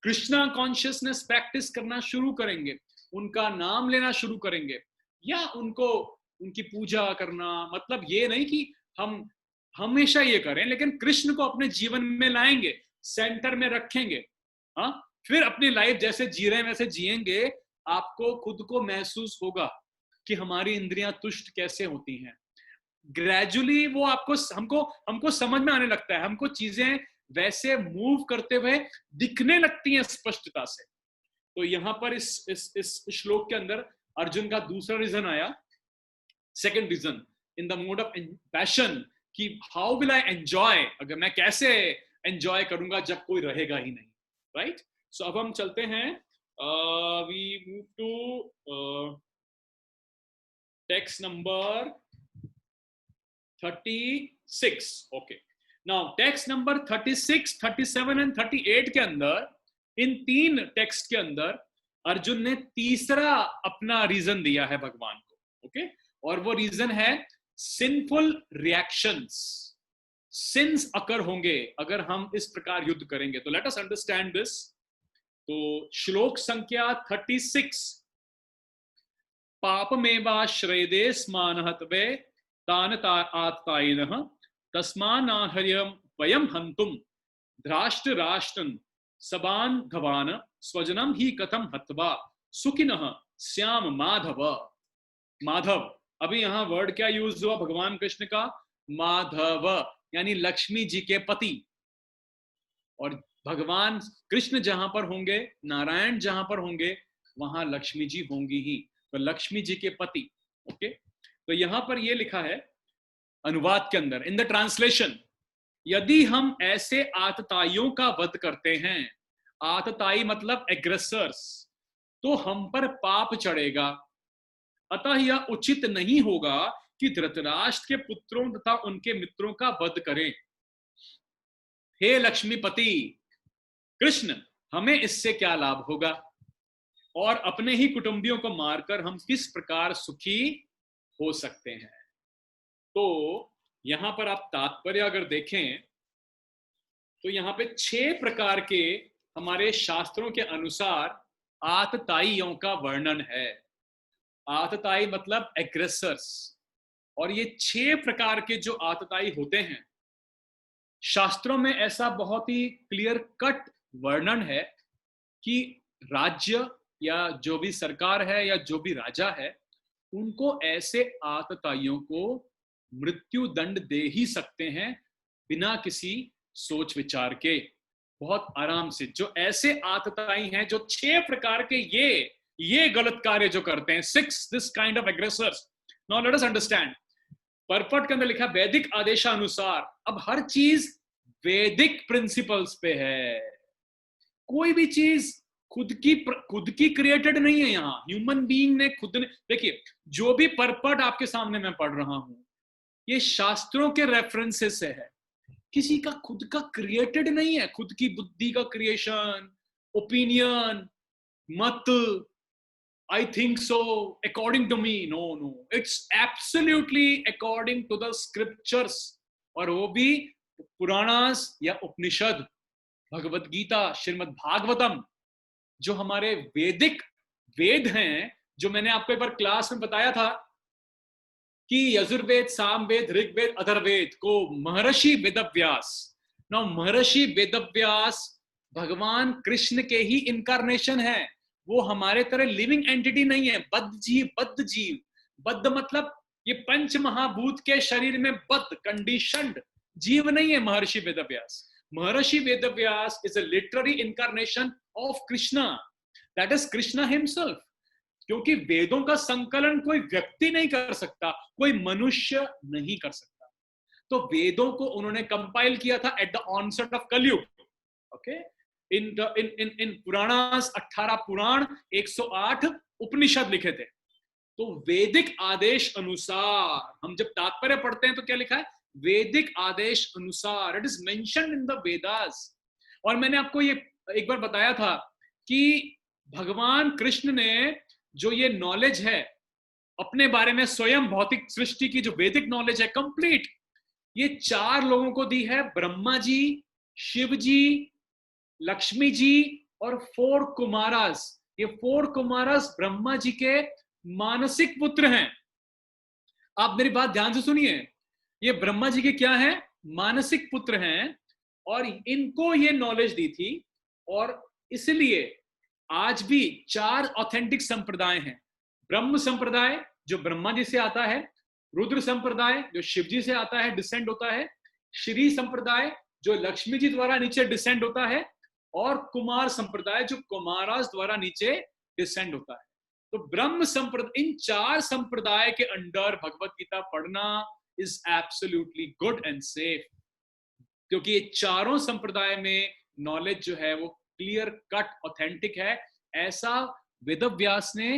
कृष्णा कॉन्शियसनेस प्रैक्टिस करना शुरू करेंगे, उनका नाम लेना शुरू करेंगे, या उनकी पूजा करना, मतलब ये नहीं कि हम हमेशा ये करें, लेकिन कृष्ण को अपने जीवन में लाएंगे, सेंटर में रखेंगे। हाँ, फिर अपनी लाइफ जैसे जी रहे हैं वैसे जिएंगे, आपको खुद को महसूस होगा कि हमारी इंद्रियां तुष्ट कैसे होती हैं। ग्रेजुअली वो हमको समझ में आने लगता है, हमको चीजें वैसे मूव करते हुए दिखने लगती हैं स्पष्टता से। तो यहां पर इस श्लोक के अंदर अर्जुन का दूसरा रीजन आया, second reason, in the mode of passion, कि हाउ विल आई एंजॉय, अगर मैं कैसे एंजॉय करूंगा जब कोई रहेगा ही नहीं। राइट? सो अब हम चलते हैं, we move to text number 36. Okay, now text number 36, 37 and 38 के अंदर, इन तीन टेक्स्ट के अंदर अर्जुन ने तीसरा अपना रीजन दिया है भगवान को. ओके, और वो रीजन है सिंफुल रिएक्शंस. सिंस अकर होंगे अगर हम इस प्रकार युद्ध करेंगे. तो लेट अस अंडरस्टैंड दिस. तो श्लोक संख्या 36. पापमेवाश्रयदे स्मानहतवे तान आत्तायिनः तस्मान्नाहर्यं वयं हन्तुं धृष्ट राष्ट्रं सबान धवान स्वजनम ही कथम हत्वा सुखिनः श्याम माधव. माधव, अभी यहां वर्ड क्या यूज हुआ भगवान कृष्ण का? माधव, यानी लक्ष्मी जी के पति. और भगवान कृष्ण जहां पर होंगे, नारायण जहां पर होंगे, वहां लक्ष्मी जी होंगी ही. तो लक्ष्मी जी के पति. ओके, तो यहां पर यह लिखा है अनुवाद के अंदर, इन द ट्रांसलेशन, यदि हम ऐसे आतताइयों का वध करते हैं, आतताई मतलब एग्रेसर्स, तो हम पर पाप चढ़ेगा. अतः यह उचित नहीं होगा कि धृतराष्ट्र के पुत्रों तथा उनके मित्रों का वध करें. हे लक्ष्मीपति कृष्ण, हमें इससे क्या लाभ होगा, और अपने ही कुटुंबियों को मारकर हम किस प्रकार सुखी हो सकते हैं. तो यहां पर आप तात्पर्य अगर देखें तो यहां पे 6 प्रकार के हमारे शास्त्रों के अनुसार आतताइयों का वर्णन है. आतताई मतलब एग्रेसर्स. और ये 6 प्रकार के जो आतताई होते हैं, शास्त्रों में ऐसा बहुत ही क्लियर कट वर्णन है कि राज्य या जो भी सरकार है या जो भी राजा है, उनको ऐसे आतताइयों को मृत्यु दंड दे ही सकते हैं बिना किसी सोच विचार के, बहुत आराम से. जो ऐसे आतताई हैं, जो 6 प्रकार के ये गलत कार्य जो करते हैं, 6 this kind of aggressors. Now let us understand. परपट के अंदर लिखा वैदिक आदेशानुसार. अब हर चीज वैदिक प्रिंसिपल्स पे है. कोई भी चीज खुद की क्रिएटेड नहीं है. यहां ह्यूमन बीइंग ने खुद ने, देखिए जो भी परपट आपके सामने मैं पढ़ रहा हूं, ये शास्त्रों के रेफरेंसेस से है. किसी का खुद का क्रिएटेड नहीं है, खुद की बुद्धि का क्रिएशन, ओपिनियन, मत, I think so, according to me. No, it's absolutely according to the scriptures. और वो भी पुराणास या उपनिषद, भगवत गीता, श्रीमद् भागवतम, जो हमारे वैदिक वेद हैं, जो मैंने आपको एक बार क्लास में बताया था कि यजुर्वेद, सामवेद, ऋग्वेद, अथर्ववेद को महर्षि वेदव्यास. ना महर्षि वेदव्यास भगवान कृष्ण के ही इनकारनेशन है. वो हमारे तरह लिविंग एंटिटी नहीं है. बद्ध जीव. बद्ध मतलब ये पंच महाभूत के शरीर में बद्ध कंडीशनड जीव नहीं है Maharshi Vedvyas. Maharshi Vedvyas is a literary incarnation of Krishna. That is Krishna himself. क्योंकि वेदों का संकलन कोई व्यक्ति नहीं कर सकता, कोई मनुष्य नहीं कर सकता. तो वेदों को उन्होंने कंपाइल किया था एट द ऑनसेट ऑफ कलयुग. ओके, इन पुराणास 18 पुराण, 108 उपनिषद लिखे थे. तो वैदिक आदेश अनुसार हम जब तात्पर्य पढ़ते हैं तो क्या लिखा है? वैदिक आदेश अनुसार. It is mentioned in the Vedas. और मैंने आपको ये एक बार बताया था कि भगवान कृष्ण ने जो ये नॉलेज है अपने बारे में, स्वयं भौतिक सृष्टि की जो वैदिक नॉलेज है कंप्लीट, ये 4 लोगों को दी है. ब्रह्मा जी, शिव जी, लक्ष्मी जी और 4 कुमारास. ये 4 कुमारास ब्रह्मा जी के मानसिक पुत्र हैं. आप मेरी बात ध्यान से सुनिए. ये ब्रह्मा जी के क्या हैं? मानसिक पुत्र हैं. और इनको ये नॉलेज दी थी. और इसलिए आज भी 4 ऑथेंटिक संप्रदाय हैं. ब्रह्म संप्रदाय जो ब्रह्मा जी से आता है, रुद्र संप्रदाय जो शिव जी से आता है, डिसेंड होता है, श्री संप्रदाय जो लक्ष्मी जी द्वारा नीचे डिसेंड होता है, और कुमार संप्रदाय जो कुमारास द्वारा नीचे डिसेंड होता है. तो ब्रह्म संप्रदाय, इन 4 संप्रदाय के अंडर भगवत गीता पढ़ना is absolutely good and safe. क्योंकि ये चारों संप्रदाय में नॉलेज जो है वो क्लियर कट ऑथेंटिक है. ऐसा वेदव्यास ने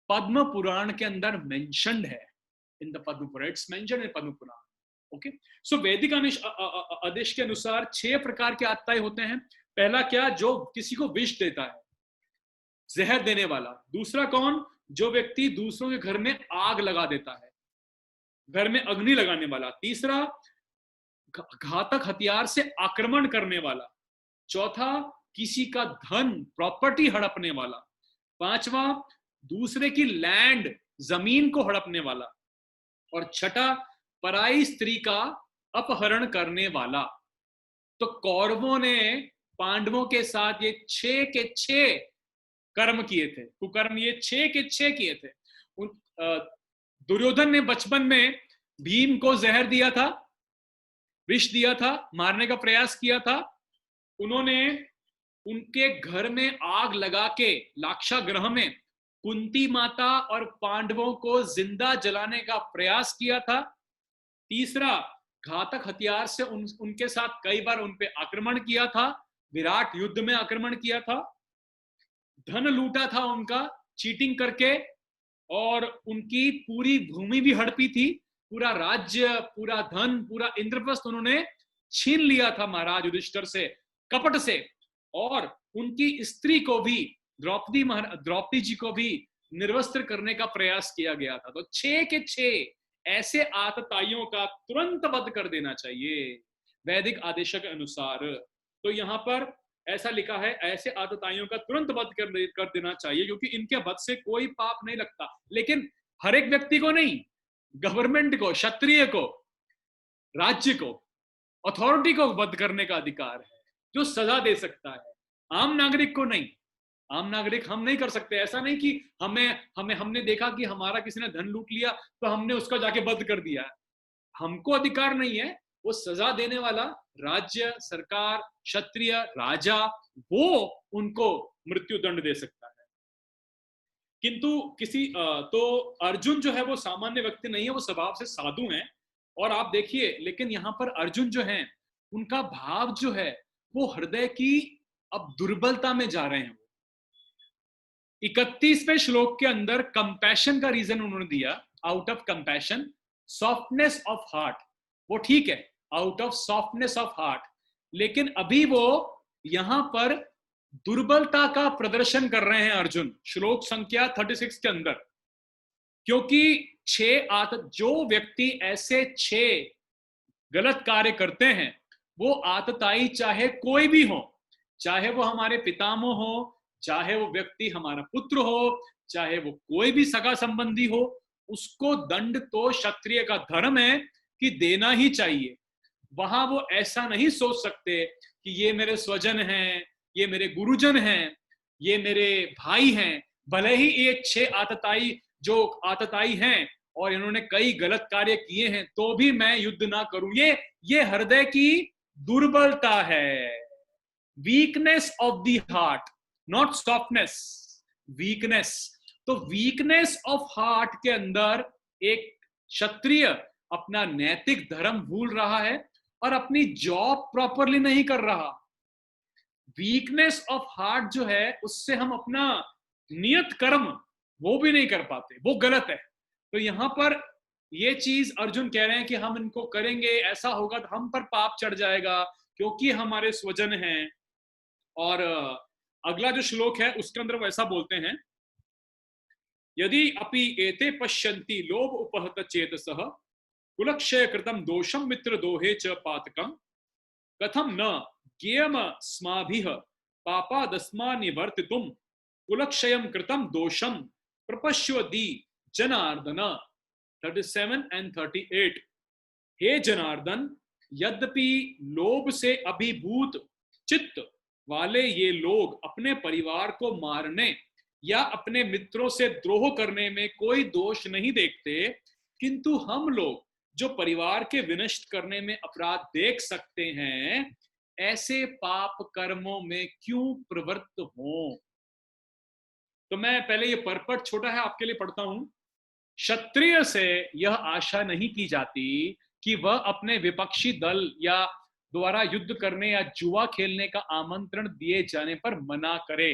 पद्म पुराण के अंदर मेंशन्ड है. in the Padma Purana. It's mentioned in Padma Purana. Okay, so वैदिक आदेश के अनुसार 6 प्रकार के आत्ताएं होते हैं. पहला क्या, जो किसी को विष देता है, जहर देने वाला. दूसरा कौन, जो व्यक्ति दूसरों के घर में आग लगा देता है, घर में अग्नि लगाने वाला. तीसरा, घातक हथियार से आक्रमण करने वाला. चौथा, किसी का धन प्रॉपर्टी हड़पने वाला. पांचवा, दूसरे की लैंड जमीन को हड़पने वाला. और छठा, पराई स्त्री का अपहरण करने वाला. तो कौरवों ने पांडवों के साथ ये 6 के 6 कर्म किए थे, कुकर्म ये 6 के 6 किए थे. दुर्योधन ने बचपन में भीम को जहर दिया था, विष दिया था, मारने का प्रयास किया था. उन्होंने उनके घर में आग लगा के लाक्षागृह में कुंती माता और पांडवों को जिंदा जलाने का प्रयास किया था. तीसरा, घातक हथियार से उनके साथ कई बार उन पे आक्रमण किया था, विराट युद्ध में आक्रमण किया था. धन लूटा था उनका चीटिंग करके, और उनकी पूरी भूमि भी हड़पी थी. पूरा राज्य, पूरा धन, पूरा इंद्रप्रस्थ उन्होंने छीन लिया था महाराज युधिष्ठिर से कपट से. और उनकी स्त्री को भी, द्रौपदी जी को भी निर्वस्त्र करने का प्रयास किया गया था. तो 6 के 6 ऐसे आतताइयों का तुरंत वध कर देना चाहिए वैदिक आदेश के अनुसार. तो यहां पर ऐसा लिखा है, ऐसे आतताइयों का तुरंत वध कर देना चाहिए, क्योंकि इनके वध से कोई पाप नहीं लगता. लेकिन हर एक व्यक्ति को नहीं, गवर्नमेंट को, क्षत्रिय को, राज्य को, अथॉरिटी को वध करने का अधिकार है, जो सजा दे सकता है. आम नागरिक को नहीं. आम नागरिक हम नहीं कर सकते. ऐसा नहीं कि हमने देखा कि हमारा किसी ने धन लूट लिया तो हमने उसका जाके वध कर दिया. हमको अधिकार नहीं है. वो सजा देने वाला राज्य, सरकार, क्षत्रिय, राजा, वो उनको मृत्यु दंड दे सकता है. किंतु तो अर्जुन जो है वो सामान्य व्यक्ति नहीं है, वो स्वभाव से साधु हैं. और आप देखिए, लेकिन यहां पर अर्जुन जो हैं, उनका भाव जो है वो हृदय की अब दुर्बलता में जा रहे हैं. 31वें श्लोक के अंदर कंपैशन का रीजन उन्होंने दिया. Out of compassion, softness of heart. वो ठीक है, out of softness of heart. लेकिन अभी वो यहां पर दुर्बलता का प्रदर्शन कर रहे हैं अर्जुन, श्लोक संख्या 36 के अंदर. क्योंकि 6 जो व्यक्ति ऐसे 6 गलत कार्य करते हैं, वो आतताई चाहे कोई भी हो, चाहे वो हमारे पितामह हो, चाहे वो व्यक्ति हमारा पुत्र हो, चाहे वो कोई भी सगा संबंधी हो, उसको दंड तो क्षत्रिय का धर्म है कि देना ही चाहिए. वहां वो ऐसा नहीं सोच सकते कि ये मेरे स्वजन हैं, ये मेरे गुरुजन हैं, ये मेरे भाई हैं, भले ही ये 6 आतताई जो आतताई हैं और इन्होंने कई गलत कार्य किए हैं, तो भी मैं युद्ध ना करूं. ये हृदय की दुर्बलता है. Weakness of the heart, not softness, weakness. तो वीकनेस ऑफ हार्ट के अंदर एक क्षत्रिय अपना नैतिक धर्म भूल रहा है और अपनी जॉब प्रॉपरली नहीं कर रहा. वीकनेस ऑफ हार्ट जो है, उससे हम अपना नियत कर्म वो भी नहीं कर पाते, वो गलत है. तो यहां पर ये चीज अर्जुन कह रहे हैं कि हम इनको करेंगे, ऐसा होगा तो हम पर पाप चढ़ जाएगा क्योंकि हमारे स्वजन हैं. और अगला जो श्लोक है उसके अंदर वो ऐसा बोलते हैं, यदि अपि एते पश्यन्ति लोभ उपहत चेतसः कुलक्षय कृतम दोषम मित्र दोहे च पातकम कथम न ज्ञेयम स्माभिः पापादस्मा निवर्तितुम कुलक्षयम कृतम दोषम प्रपश्यति जनार्दन. 37 and 38. हे जनार्दन, यद्यपि लोभ से अभिभूत चित्त वाले ये लोग अपने परिवार को मारने या अपने मित्रों से द्रोह करने में कोई दोष नहीं देखते, किंतु हम लोग जो परिवार के विनष्ट करने में अपराध देख सकते हैं, ऐसे पाप कर्मों में क्यों प्रवृत्त हों. तो मैं पहले ये परपट छोटा है आपके लिए पढ़ता हूं. क्षत्रिय से यह आशा नहीं की जाती कि वह अपने विपक्षी दल या द्वारा युद्ध करने या जुआ खेलने का आमंत्रण दिए जाने पर मना करे.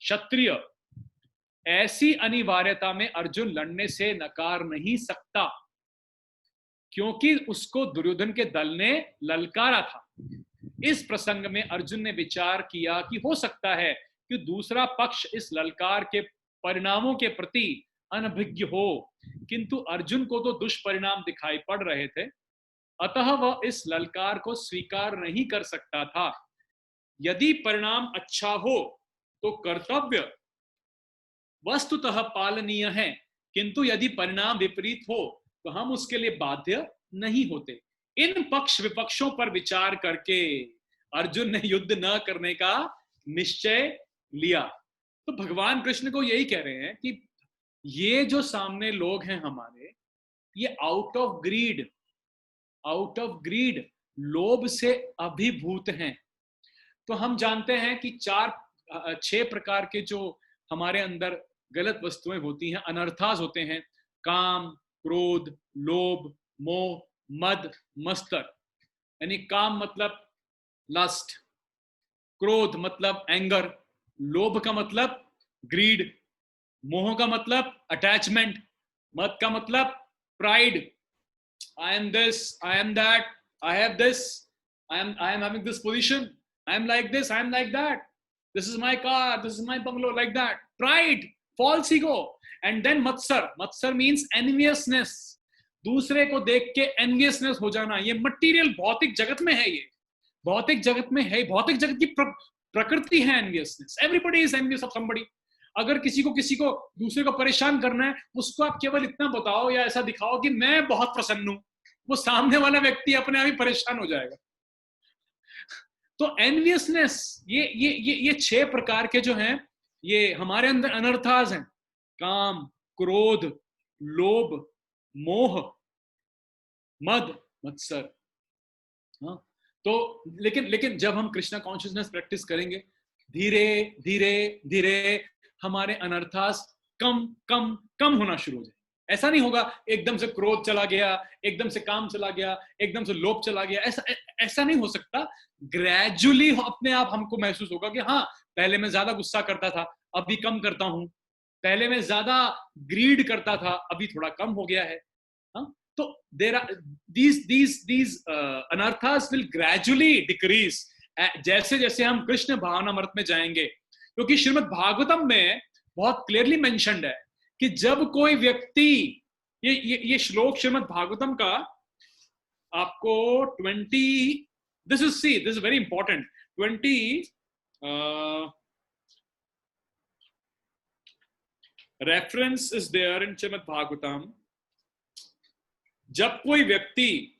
क्षत्रिय ऐसी अनिवार्यता में अर्जुन लड़ने से नकार नहीं सकता. क्योंकि उसको दुर्योधन के दल ने ललकारा था। इस प्रसंग में अर्जुन ने विचार किया कि हो सकता है कि दूसरा पक्ष इस ललकार के परिणामों के प्रति अनभिज्ञ हो, किंतु अर्जुन को तो दुष्परिणाम दिखाई पड़ रहे थे, अतः वह इस ललकार को स्वीकार नहीं कर सकता था। यदि परिणाम अच्छा हो तो कर्तव्य वस्तुतः पालनीय है, किंतु यदि परिणाम विपरीत हो तो हम उसके लिए बाध्य नहीं होते। इन पक्ष विपक्षों पर विचार करके अर्जुन ने युद्ध न करने का निश्चय लिया। तो भगवान कृष्ण को यही कह रहे हैं कि ये जो सामने लोग हैं हमारे, ये आउट ऑफ ग्रीड लोभ से अभिभूत हैं। तो हम जानते हैं कि 6 प्रकार के जो हमारे अंदर गलत वस्तुएं होती हैं, अनर्थास होते हैं। काम, क्रोध, लोभ, मोह, मद, मत्सर। यानी काम मतलब लस्ट, क्रोध मतलब एंगर, लोभ का मतलब ग्रीड, मोह का मतलब अटैचमेंट, मद का मतलब pride. I am this, I am that, I have this, I am having this position, I am like this, I am like that. This is my car, this is my bungalow, like that. Pride, false ego. And then matsar. Matsar means enviousness. दूसरे को देख के enviousness हो जाना। ये material भौतिक जगत में है, ये भौतिक जगत में है, भौतिक जगत की प्रकृति है enviousness. Everybody is envious of somebody. अगर किसी को दूसरे को परेशान करना है, उसको आप केवल इतना बताओ या ऐसा दिखाओ कि मैं बहुत प्रसन्न हूं, वो सामने वाला व्यक्ति अपने आप ही परेशान हो जाएगा। तो एनवियसनेस, ये 6 प्रकार के जो हैं, ये हमारे अंदर अनर्थास हैं। काम, क्रोध, लोभ, मोह, मद, मत्सर। हाँ, तो लेकिन जब हम कृष्णा कॉन्शियसनेस प्रैक्टिस करेंगे, धीरे धीरे धीरे हमारे अनर्थास कम कम कम होना शुरू हो जाए। ऐसा नहीं होगा एकदम से क्रोध चला गया, एकदम से काम चला गया, एकदम से लोभ चला गया, ऐसा नहीं हो सकता। ग्रेजुअली अपने आप हमको महसूस होगा कि हाँ, पहले मैं ज्यादा गुस्सा करता था, अभी कम करता हूं। पहले मैं ज्यादा ग्रीड करता था, अभी थोड़ा कम हो गया है। हाँ? तो there are these anarthas will gradually decrease जैसे जैसे हम कृष्ण भावनामृत में जाएंगे, क्योंकि श्रीमद् भागवतम में बहुत क्लियरली मेंशन्ड है कि जब कोई व्यक्ति, ये श्लोक श्रीमद् भागवतम का आपको 20, this is very important, 20 reference is there in Shrimad Bhagavatam. जब कोई व्यक्ति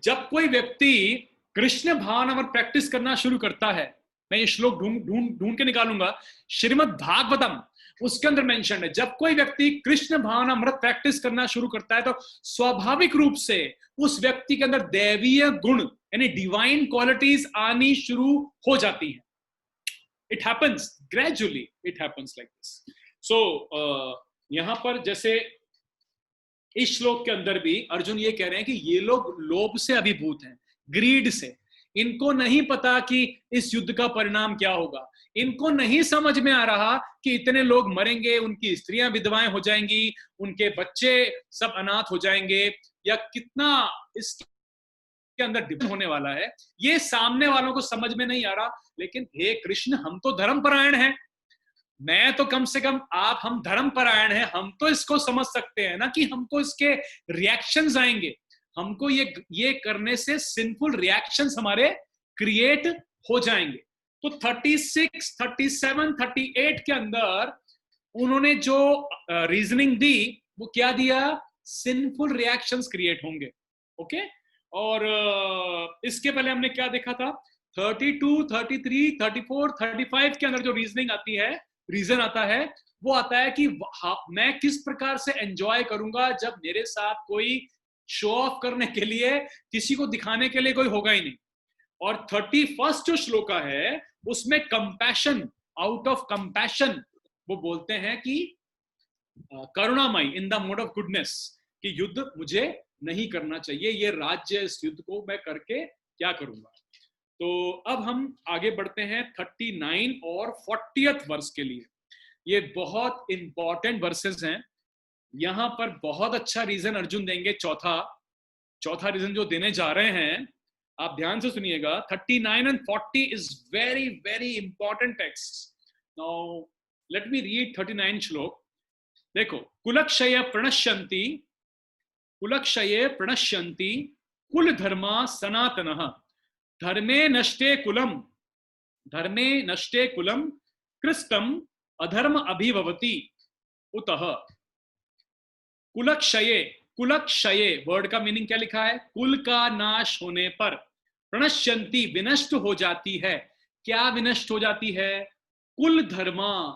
जब कोई व्यक्ति कृष्ण भावनामृत प्रैक्टिस करना शुरू करता है, मैं ये श्लोक ढूंढ के निकालूंगा, श्रीमद् भागवतम उसके अंदर मेंशन है, जब कोई व्यक्ति कृष्ण भावनामृत प्रैक्टिस करना शुरू करता है तो स्वाभाविक रूप से उस व्यक्ति के अंदर दैवीय गुण यानी डिवाइन क्वालिटीज आनी शुरू हो जाती हैं। It happens gradually, it happens like this. So यहां पर जैसे इस श्लोक के अंदर भी अर्जुन ये कह रहे हैं कि ये लोग लोभ से अभिभूत हैं, ग्रीड से। इनको नहीं पता कि इस युद्ध का परिणाम क्या होगा, इनको नहीं समझ में आ रहा कि इतने लोग मरेंगे, उनकी स्त्रियां विधवाएं हो जाएंगी, उनके बच्चे सब अनाथ हो जाएंगे, या कितना इसके अंदर डिपेंड होने वाला है, ये सामने वालों को समझ में नहीं आ रहा। लेकिन हे कृष्ण, हम तो धर्मपरायण हैं, मैं तो कम से कम, हम धर्मपरायण हैं, हम तो इसको समझ सकते हैं ना कि हमको इसके रिएक्शंस आएंगे, हमको ये करने से सिंफुल रिएक्शंस हमारे क्रिएट हो जाएंगे। तो 36, 37, 38 के अंदर उन्होंने जो रीजनिंग दी वो क्या दिया, सिंफुल रिएक्शंस क्रिएट होंगे। ओके, और इसके पहले हमने क्या देखा था, 32, 33, 34, 35 के अंदर जो रीजनिंग आती है, रीजन आता है, वो आता है कि मैं किस प्रकार से एंजॉय करूंगा जब मेरे साथ कोई शो ऑफ करने के लिए, किसी को दिखाने के लिए कोई होगा ही नहीं। और 31 जो श्लोका है उसमें कंपैशन, आउट ऑफ कंपैशन वो बोलते हैं कि करुणामय, इन द मोड ऑफ गुडनेस, कि युद्ध मुझे नहीं करना चाहिए, ये राज्य, इस युद्ध को मैं करके क्या करूंगा। तो अब हम आगे बढ़ते हैं 39 और 40th वर्ष के लिए। ये बहुत इंपॉर्टेंट वर्सेस हैं। यहां पर बहुत अच्छा रीजन अर्जुन देंगे। चौथा रीजन जो देने जा रहे हैं, आप ध्यान से सुनिएगा। 39 and 40 is very very important text. Now let me read 39 श्लोक। देखो, कुलक्षय प्रणश्यन्ति, कुलक्षये प्रणश्यन्ति कुल धर्मा सनातनः, धर्मे नष्टे कुलम कृष्टम अधर्म अभिभवति उतः। कुलक्षये वर्ड का मीनिंग क्या लिखा है? कुल का नाश होने पर, प्रणश्यन्ति विनष्ट हो जाती है। क्या विनष्ट हो जाती है? कुल धर्मा,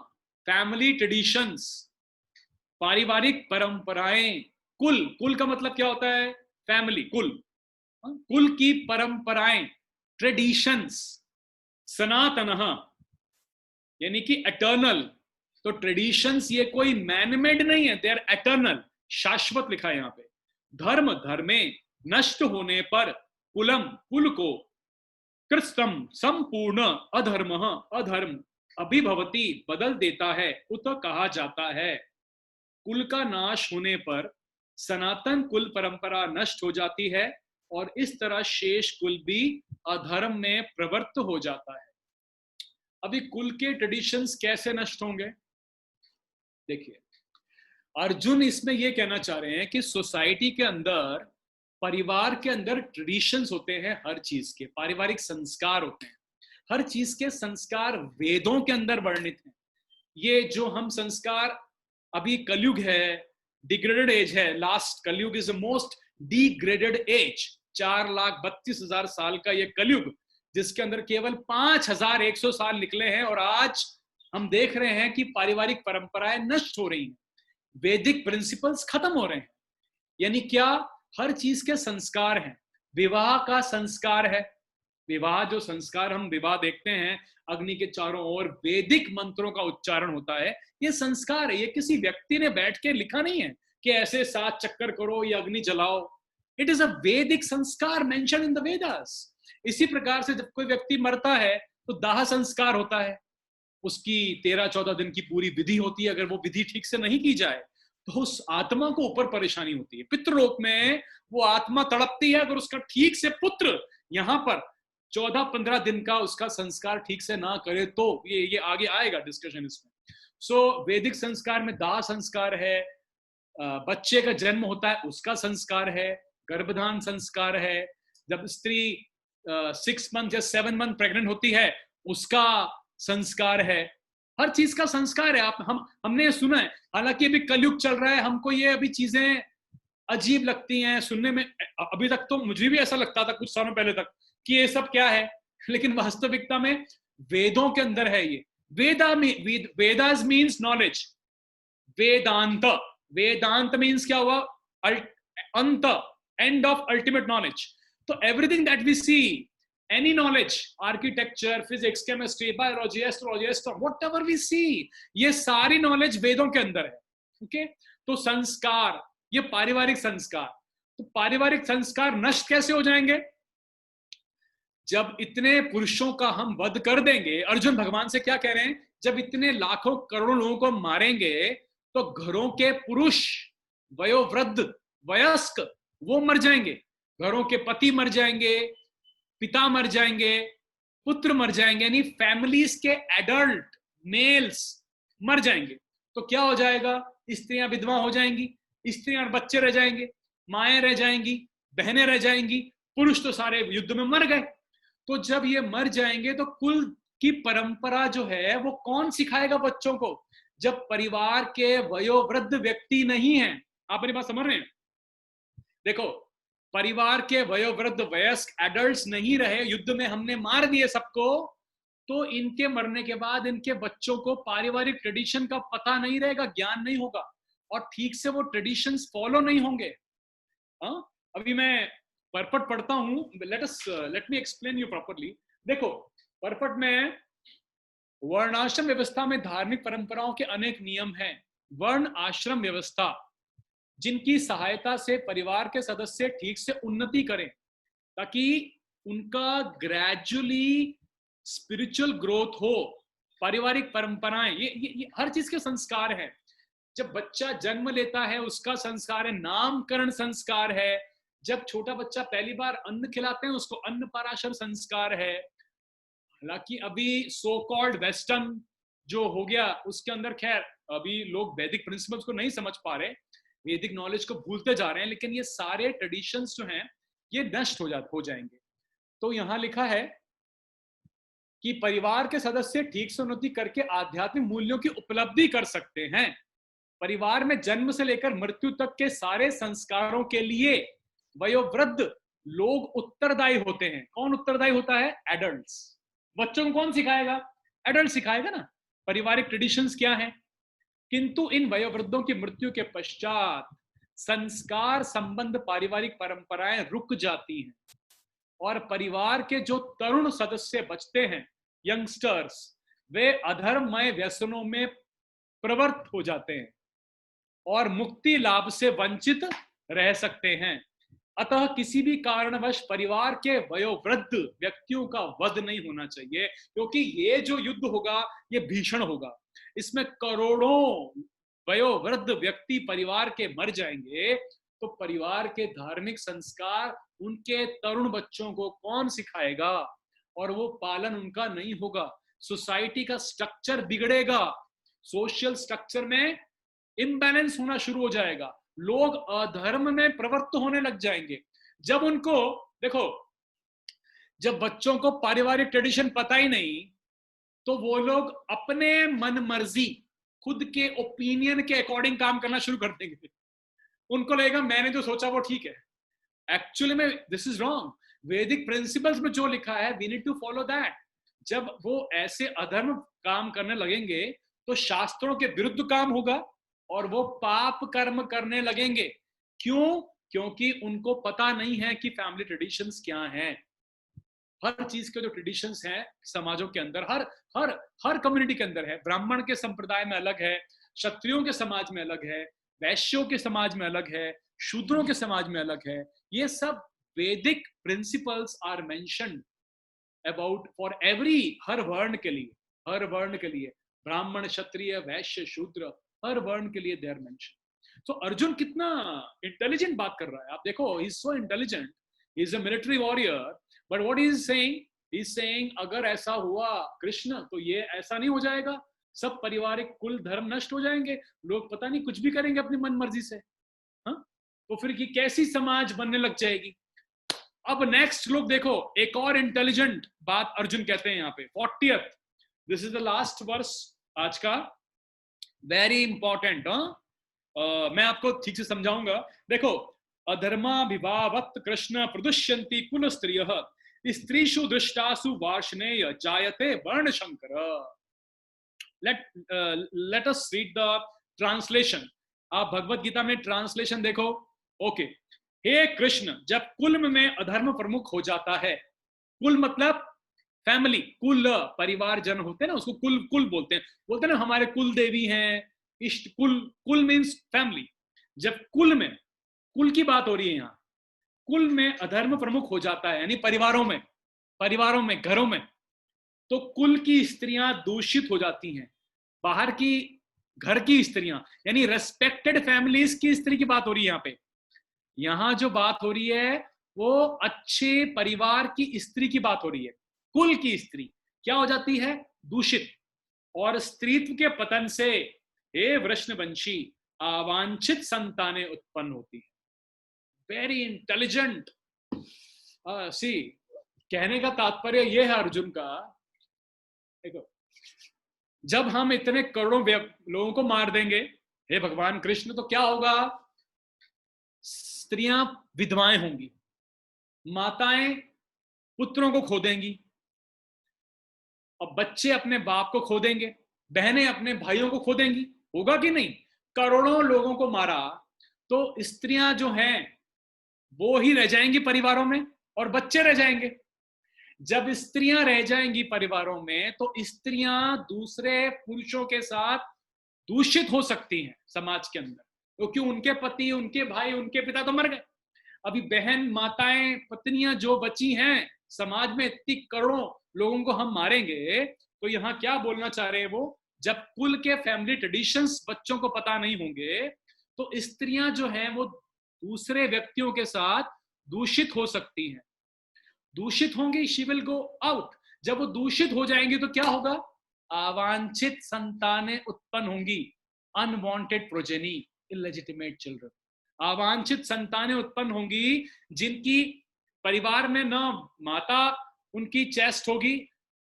फैमिली ट्रेडिशंस, पारिवारिक परंपराएं। कुल का मतलब क्या होता है? फैमिली, कुल की परंपराएं, ट्रेडिशंस। सनातनः यानी कि एटर्नल। तो ट्रेडिशंस ये कोई मैनमेड नहीं है, दे आर एटर्नल, शाश्वत लिखा है यहां पे। धर्मे नष्ट होने पर, कुल को, कृष्टम संपूर्ण, अधर्म अभिभवती बदल देता है, उत कहा जाता है। कुल का नाश होने पर सनातन कुल परंपरा नष्ट हो जाती है और इस तरह शेष कुल भी अधर्म में प्रवृत्त हो जाता है। अभी कुल के ट्रेडिशंस कैसे नष्ट होंगे? देखिए, अर्जुन इसमें यह कहना चाह रहे हैं कि सोसाइटी के अंदर, परिवार के अंदर ट्रेडिशंस होते हैं, हर चीज के पारिवारिक संस्कार होते हैं। हर चीज के संस्कार वेदों के अंदर वर्णित हैं। ये जो हम संस्कार, अभी कलयुग है, डिग्रेडेड एज है, last Kalyug is the most degraded age. 4,32,000 साल का ये कलयुग, जिसके अंदर केवल 5,100 साल निकले हैं, और आज हम देख रहे हैं कि पारिवारिक परंपराएं नष्ट हो रही हैं, वैदिक प्रिंसिपल्स खत्म हो रहे हैं। यानी क्या? हर चीज के संस्कार हैं। विवाह का संस्कार है, विवाह जो संस्कार हम विवाह देखते हैं, अग्नि के चारों ओर वैदिक मंत्रों का उच्चारण होता है, ये संस्कार है। ये किसी व्यक्ति ने बैठ के लिखा नहीं है कि ऐसे 7 चक्कर करो या अग्नि जलाओ। इट इज अ वैदिक संस्कार मेंशन इन द वेदास। इसी प्रकार से जब कोई व्यक्ति मरता है तो दाह संस्कार होता है, उसकी 13-14 दिन की पूरी विधि होती है। अगर वो विधि ठीक से नहीं की जाए तो उस आत्मा को ऊपर परेशानी होती है। पितृलोक में वो आत्मा तड़पती है अगर उसका ठीक से पुत्र यहाँ पर 14-15 दिन का उसका संस्कार ठीक से ना करे तो। ये आगे आएगा डिस्कशन इसमें। सो वैदिक संस्कार में दाह संस्कार है, बच्चे का जन्म होता है उसका संस्कार है, गर्भधान संस्कार है, जब स्त्री 6 मंथ या 7 मंथ प्रेग्नेंट होती है उसका संस्कार है। हर चीज का संस्कार है। हमने सुना है, हालांकि अभी कलयुग चल रहा है, हमको ये अभी चीजें अजीब लगती हैं सुनने में। अभी तक तो मुझे भी ऐसा लगता था कुछ सालों पहले तक कि ये सब क्या है, लेकिन वास्तविकता में वेदों के अंदर है ये। Vedas means knowledge. Vedanta means क्या हुआ? अंत, एंड ऑफ अल्टीमेट नॉलेज। तो everything that we see, any knowledge, architecture, physics, chemistry, biology, astrology, whatever we see, ये सारी नॉलेज वेदों के अंदर है। ओके, तो संस्कार, ये पारिवारिक संस्कार, तो पारिवारिक संस्कार नष्ट कैसे हो जाएंगे? जब इतने पुरुषों का हम वध कर देंगे। अर्जुन भगवान से क्या कह रहे हैं? जब इतने लाखों करोड़ों लोगों को मारेंगे तो घरों के पुरुष, वयोवृद्ध, वयस्क, वो मर जाएंगे। घरों के पति मर जाएंगे, पिता मर जाएंगे, पुत्र मर जाएंगे, यानी फैमिलीज के एडल्ट मेल्स मर जाएंगे। तो क्या हो जाएगा? स्त्रियां विधवा हो जाएंगी, स्त्रियां और बच्चे रह जाएंगे, माएं रह जाएंगी, बहनें रह जाएंगी, पुरुष तो सारे युद्ध में मर गए। तो जब ये मर जाएंगे तो कुल की परंपरा जो है वो कौन सिखाएगा बच्चों को? जब परिवार के वयोवृद्ध व्यक्ति नहीं है। आप मेरी बात समझ रहे हैं? देखो, परिवार के वयोवृद्ध वयस्क एडल्ट्स नहीं रहे, युद्ध में हमने मार दिए सबको, तो इनके मरने के बाद इनके बच्चों को पारिवारिक ट्रेडिशन का पता नहीं रहेगा, ज्ञान नहीं होगा, और ठीक से वो ट्रेडिशंस फॉलो नहीं होंगे। अभी मैं परपट पढ़ता हूं, let me explain you properly. देखो, परपट में वर्णाश्रम व्यवस्था में धार्मिक परंपराओं के अनेक नियम हैं। वर्ण आश्रम व्यवस्था जिनकी सहायता से परिवार के सदस्य ठीक से उन्नति करें, ताकि उनका ग्रेजुअली स्पिरिचुअल ग्रोथ हो, पारिवारिक परंपराएं, ये हर चीज के संस्कार है। जब बच्चा जन्म लेता है उसका संस्कार है, नामकरण संस्कार है। जब छोटा बच्चा पहली बार अन्न खिलाते हैं उसको अन्न पराशर संस्कार है। हालांकि अभी सो कॉल्ड वेस्टर्न जो हो गया उसके अंदर खैर अभी लोग वैदिक प्रिंसिपल्स को नहीं समझ पा रहे, वैदिक नॉलेज को भूलते जा रहे हैं, लेकिन ये सारे ट्रेडिशंस जो हैं ये नष्ट हो जाएंगे। तो यहां लिखा है कि परिवार के सदस्य ठीक से उन्नति करके आध्यात्मिक मूल्यों की उपलब्धि कर सकते हैं। परिवार में जन्म से लेकर मृत्यु तक के सारे संस्कारों के लिए वयोवृद्ध लोग उत्तरदायी होते हैं। कौन उत्तरदायी होता है? एडल्ट्स। बच्चों को कौन सिखाएगा? एडल्ट सिखाएगा ना। पारिवारिक ट्रेडिशंस क्या है? किंतु इन वयोवृद्धों की मृत्यु के पश्चात संस्कार संबंध पारिवारिक परंपराएं रुक जाती हैं और परिवार के जो तरुण सदस्य बचते हैं, यंगस्टर्स, वे अधर्ममय व्यसनों में प्रवृत्त हो जाते हैं और मुक्ति लाभ से वंचित रह सकते हैं। अतः किसी भी कारणवश परिवार के वयोवृद्ध व्यक्तियों का वध नहीं होना चाहिए, क्योंकि ये जो युद्ध होगा ये भीषण होगा। इसमें करोड़ों वयोवृद्ध व्यक्ति परिवार के मर जाएंगे, तो परिवार के धार्मिक संस्कार उनके तरुण बच्चों को कौन सिखाएगा? और वो पालन उनका नहीं होगा। सोसाइटी का स्ट्रक्चर बिगड़ेगा, सोशल स्ट्रक्चर में इम्बैलेंस होना शुरू हो जाएगा, लोग अधर्म में प्रवृत्त होने लग जाएंगे। जब उनको देखो, जब बच्चों को पारिवारिक ट्रेडिशन पता ही नहीं तो वो लोग अपने मन मर्जी खुद के ओपिनियन के अकॉर्डिंग काम करना शुरू कर देंगे। उनको लगेगा मैंने जो सोचा वो ठीक है। एक्चुअली में दिस इज रॉन्ग। वैदिक प्रिंसिपल्स में जो लिखा है we need to follow that. जब वो ऐसे अधर्म काम करने लगेंगे तो शास्त्रों के विरुद्ध काम होगा और वो पाप कर्म करने लगेंगे। क्यों? क्योंकि उनको पता नहीं है कि फैमिली ट्रेडिशंस क्या हैं। हर चीज के जो ट्रेडिशंस हैं समाजों के अंदर, हर हर हर कम्युनिटी के अंदर है। ब्राह्मण के संप्रदाय में अलग है, क्षत्रियों के समाज में अलग है, वैश्यों के समाज में अलग है, शूद्रों के समाज में अलग है। ये सब वैदिक principles are mentioned about for every, हर वर्ण के लिए, हर वर्ण के लिए, ब्राह्मण, क्षत्रिय, वैश्य, शूद्र, हर वर्ण के लिए दे आर मेंशन्ड। तो अर्जुन कितना इंटेलिजेंट बात कर रहा है। आप देखो, he is so intelligent, he is a military warrior, but what he is saying, he is saying अगर ऐसा हुआ कृष्ण तो ये ऐसा नहीं हो जाएगा, सब पारिवारिक कुल धर्म नष्ट हो जाएंगे, लोग पता नहीं कुछ भी करेंगे अपनी मन मर्जी से। हाँ, तो फिर की कैसी समाज बनने लग जाएगी। अब नेक्स्ट लोग देखो, एक और इंटेलिजेंट बात अर्जुन कहते हैं यहाँ पे 40th, this is the last verse आज का, वेरी इंपॉर्टेंट। मैं आपको ठीक से समझाऊंगा। देखो, अधर्मा विभावत कृष्ण प्रदुष्यन्ति कुल स्त्रियः स्त्रीषु दृष्टासु वार्ष्णेय जायते वर्ण Shankar. Let us read the translation. आप भगवत गीता में ट्रांसलेशन देखो। ओके, हे कृष्ण, जब कुल में अधर्म प्रमुख हो जाता है, कुल मतलब फैमिली, कुल परिवार जन होते हैं ना, उसको कुल कुल बोलते हैं ना, हमारे कुल देवी हैं, इष्ट कुल, कुल मीन्स फैमिली। जब कुल में, कुल की बात हो रही है यहाँ, कुल में अधर्म प्रमुख हो जाता है, यानी परिवारों में, घरों में, तो कुल की स्त्रियां दूषित हो जाती हैं। बाहर की, घर की स्त्रियां, यानी रेस्पेक्टेड फैमिलीज की स्त्री की बात हो रही है यहाँ पे। यहां जो बात हो रही है वो अच्छे परिवार की स्त्री की बात हो रही है। कुल की स्त्री क्या हो जाती है? दूषित, और स्त्रीत्व के पतन से हे वृष्णवंशी अवांछित संतानें उत्पन्न होती है। Very intelligent. सी, कहने का तात्पर्य यह है अर्जुन का, देखो, जब हम इतने करोड़ों लोगों को मार देंगे हे भगवान कृष्ण, तो क्या होगा? स्त्रियां विधवाएं होंगी, माताएं पुत्रों को खो देंगी, और बच्चे अपने बाप को खो देंगे, बहनें अपने भाइयों को खो देंगी। होगा कि नहीं? करोड़ों लोगों को मारा तो स्त्रियां जो हैं वो ही रह जाएंगी परिवारों में और बच्चे रह जाएंगे। जब स्त्रियां रह जाएंगी परिवारों में तो स्त्रियां दूसरे पुरुषों के साथ दूषित हो सकती हैं समाज के अंदर, क्योंकि उनके पति, उनके भाई, उनके पिता तो मर गए। अभी बहन, माताएं, पत्नियां जो बची हैं समाज में, इतनी करोड़ों लोगों को हम मारेंगे तो यहाँ क्या बोलना चाह रहे हैं वो, जब कुल के फैमिली ट्रेडिशंस बच्चों को पता नहीं होंगे तो स्त्रियां जो हैं वो दूसरे व्यक्तियों के साथ दूषित हो सकती हैं, दूषित होंगी, शी विल गो आउट। जब वो दूषित हो जाएंगी तो क्या होगा, अवांछित संतानें उत्पन्न होंगी, अनवांटेड प्रोजेनी, इलेजिटिमेट चिल्ड्रन, अवांछित संतानें उत्पन्न होंगी जिनकी परिवार में न माता उनकी चेस्ट होगी,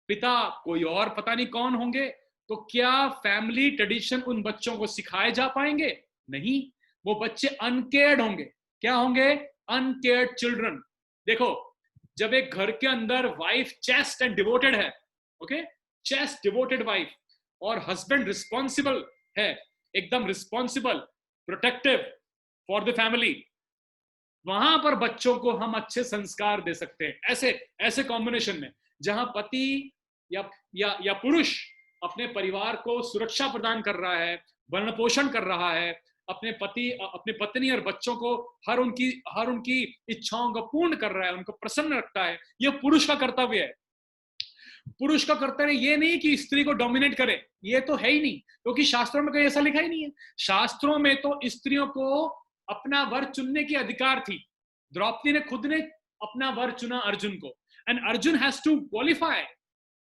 पिता कोई और पता नहीं कौन होंगे, तो क्या फैमिली ट्रेडिशन उन बच्चों को सिखाए जा पाएंगे? नहीं, वो बच्चे अनकेयर्ड होंगे। क्या होंगे? Uncared children. देखो, जब एक घर के अंदर वाइफ चेस्ट एंड डिवोटेड है, ओके, चेस्ट डिवोटेड वाइफ, और हस्बैंड रिस्पॉन्सिबल है, एकदम responsible, protective for the family, वहां पर बच्चों को हम अच्छे संस्कार दे सकते हैं। ऐसे ऐसे कॉम्बिनेशन में जहां पति या पुरुष अपने परिवार को सुरक्षा प्रदान कर रहा है, भरण पोषण कर रहा है, अपने पत्नी और बच्चों को हर उनकी इच्छाओं को पूर्ण कर रहा है, उनको प्रसन्न रखता है, यह पुरुष का कर्तव्य है। पुरुष का कर्तव्य ये नहीं कि स्त्री को डोमिनेट करे, ये तो है ही नहीं, क्योंकि शास्त्रों में कहीं ऐसा लिखा ही नहीं है। शास्त्रों में तो स्त्रियों को अपना वर चुनने की अधिकार थी। द्रौपदी ने खुद ने अपना वर चुना अर्जुन को, and Arjun has to qualify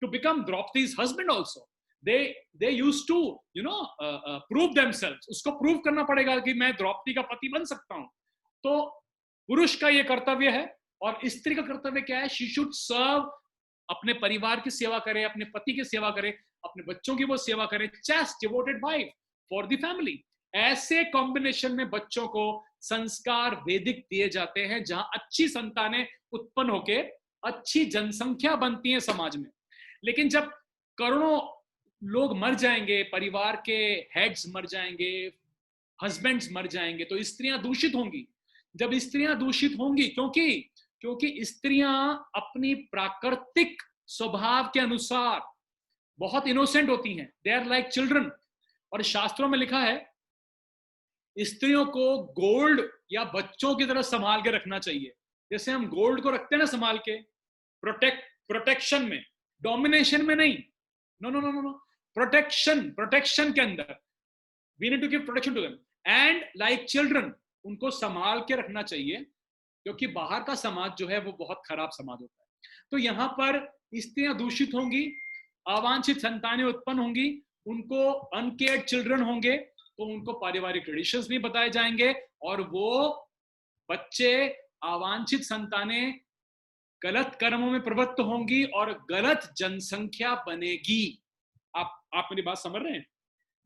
to become Draupadi's husband also. they used to prove themselves, उसको प्रूव करना पड़ेगा कि मैं द्रौपदी का पति बन सकता हूं। तो पुरुष का ये कर्तव्य है, और स्त्री का कर्तव्य क्या है? शी शुड सर्व, अपने परिवार की सेवा करे, अपने पति की सेवा करे, अपने बच्चों की वो सेवा करे, chest devoted wife for the family. ऐसे कॉम्बिनेशन में बच्चों को संस्कार वैदिक दिए जाते हैं, जहां अच्छी संतानें उत्पन्न होके अच्छी जनसंख्या बनती है समाज में। लेकिन जब करोड़ों लोग मर जाएंगे, परिवार के हेड्स मर जाएंगे, हस्बैंड्स मर जाएंगे, तो स्त्रियां दूषित होंगी। जब स्त्रियां दूषित होंगी, क्योंकि स्त्रियां अपनी प्राकृतिक स्वभाव के अनुसार बहुत इनोसेंट होती हैं, दे आर लाइक चिल्ड्रन। और शास्त्रों में लिखा है स्त्रियों को गोल्ड या बच्चों की तरह संभाल के रखना चाहिए, जैसे हम गोल्ड को रखते हैं ना संभाल के, प्रोटेक्शन में, डोमिनेशन में नहीं। No no no no no, protection के अंदर we need to give protection to them, and like children उनको संभाल के रखना चाहिए, क्योंकि बाहर का समाज जो है वो बहुत खराब समाज होता है। तो यहां पर स्त्रियां दूषित होंगी, अवांछित संतानें उत्पन्न होंगी, उनको अनकेयर्ड चिल्ड्रन होंगे, तो उनको पारिवारिक ट्रेडिशंस भी बताए जाएंगे, और वो बच्चे, अवांछित संतानें गलत कर्मों में प्रवृत्त होंगी और गलत जनसंख्या बनेगी। आप मेरी बात समझ रहे हैं?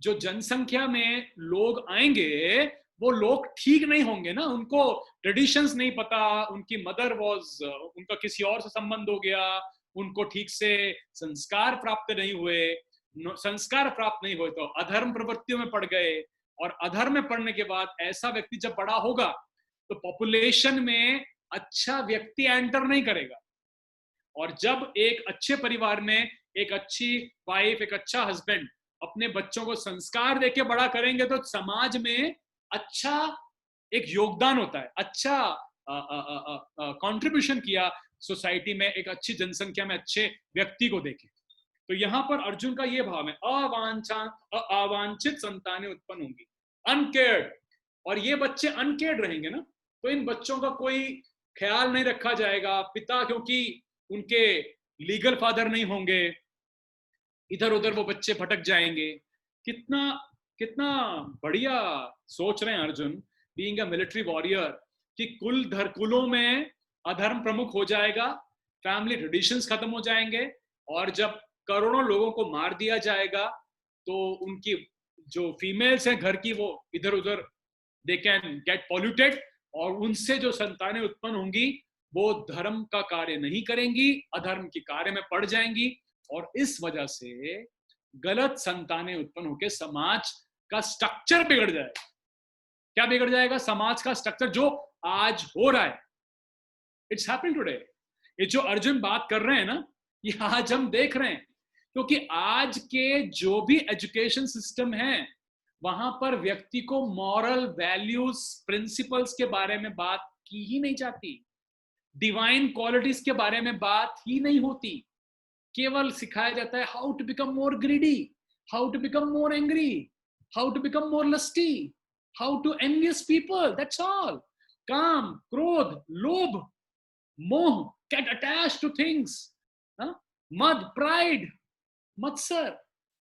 जो जनसंख्या में लोग आएंगे वो लोग ठीक नहीं होंगे ना, उनको ट्रेडिशंस नहीं पता, उनकी मदर उनका किसी और से संबंध हो गया, उनको ठीक से संस्कार प्राप्त नहीं हुए, संस्कार प्राप्त नहीं हुए तो अधर्म प्रवृत्तियों में पड़ गए, और अधर्म में पड़ने के बाद ऐसा व्यक्ति जब बड़ा होगा तो पॉपुलेशन में अच्छा व्यक्ति एंटर नहीं करेगा। और जब एक अच्छे परिवार में एक अच्छी वाइफ, एक अच्छा हस्बैंड अपने बच्चों को संस्कार देके बड़ा करेंगे तो समाज में अच्छा एक योगदान होता है, अच्छा कंट्रीब्यूशन किया सोसाइटी में, एक अच्छी जनसंख्या में अच्छे व्यक्ति को देखे। तो यहां पर अर्जुन का ये भाव है, अवांछित संतानें उत्पन्न होंगी, अनकेयर्ड, और ये बच्चे अनकेयर्ड रहेंगे ना, तो इन बच्चों का कोई ख्याल नहीं रखा जाएगा। पिता क्योंकि उनके लीगल फादर नहीं होंगे, इधर उधर वो बच्चे भटक जाएंगे। कितना कितना बढ़िया सोच रहे हैं Arjun, being a military warrior, कि कुलों में अधर्म प्रमुख हो जाएगा, फैमिली ट्रेडिशंस खत्म हो जाएंगे, और जब करोड़ों लोगों को मार दिया जाएगा तो उनकी जो फीमेल्स हैं घर की, वो इधर उधर दे कैन गेट पॉल्यूटेड, और उनसे जो संतानें उत्पन्न होंगी वो धर्म का कार्य नहीं करेंगी, अधर्म के कार्य में पड़ जाएंगी, और इस वजह से गलत संतानें उत्पन्न होकर समाज का स्ट्रक्चर बिगड़ जाएगा। क्या बिगड़ जाएगा? समाज का स्ट्रक्चर जो आज हो रहा है, इट्स हैपनिंग टुडे। ये जो अर्जुन बात कर रहे हैं ना, ये आज हम देख रहे हैं, क्योंकि आज के जो भी एजुकेशन सिस्टम है वहां पर व्यक्ति को मॉरल वैल्यूज, प्रिंसिपल्स के बारे में बात की ही नहीं जाती, डिवाइन क्वालिटीज के बारे में बात ही नहीं होती। केवल सिखाया जाता है how to become more greedy, how to become more angry, how to become more lusty, how to envious people, that's all. काम, क्रोध, लोभ, मोह, get attached to things, मद, प्राइड, मत्सर.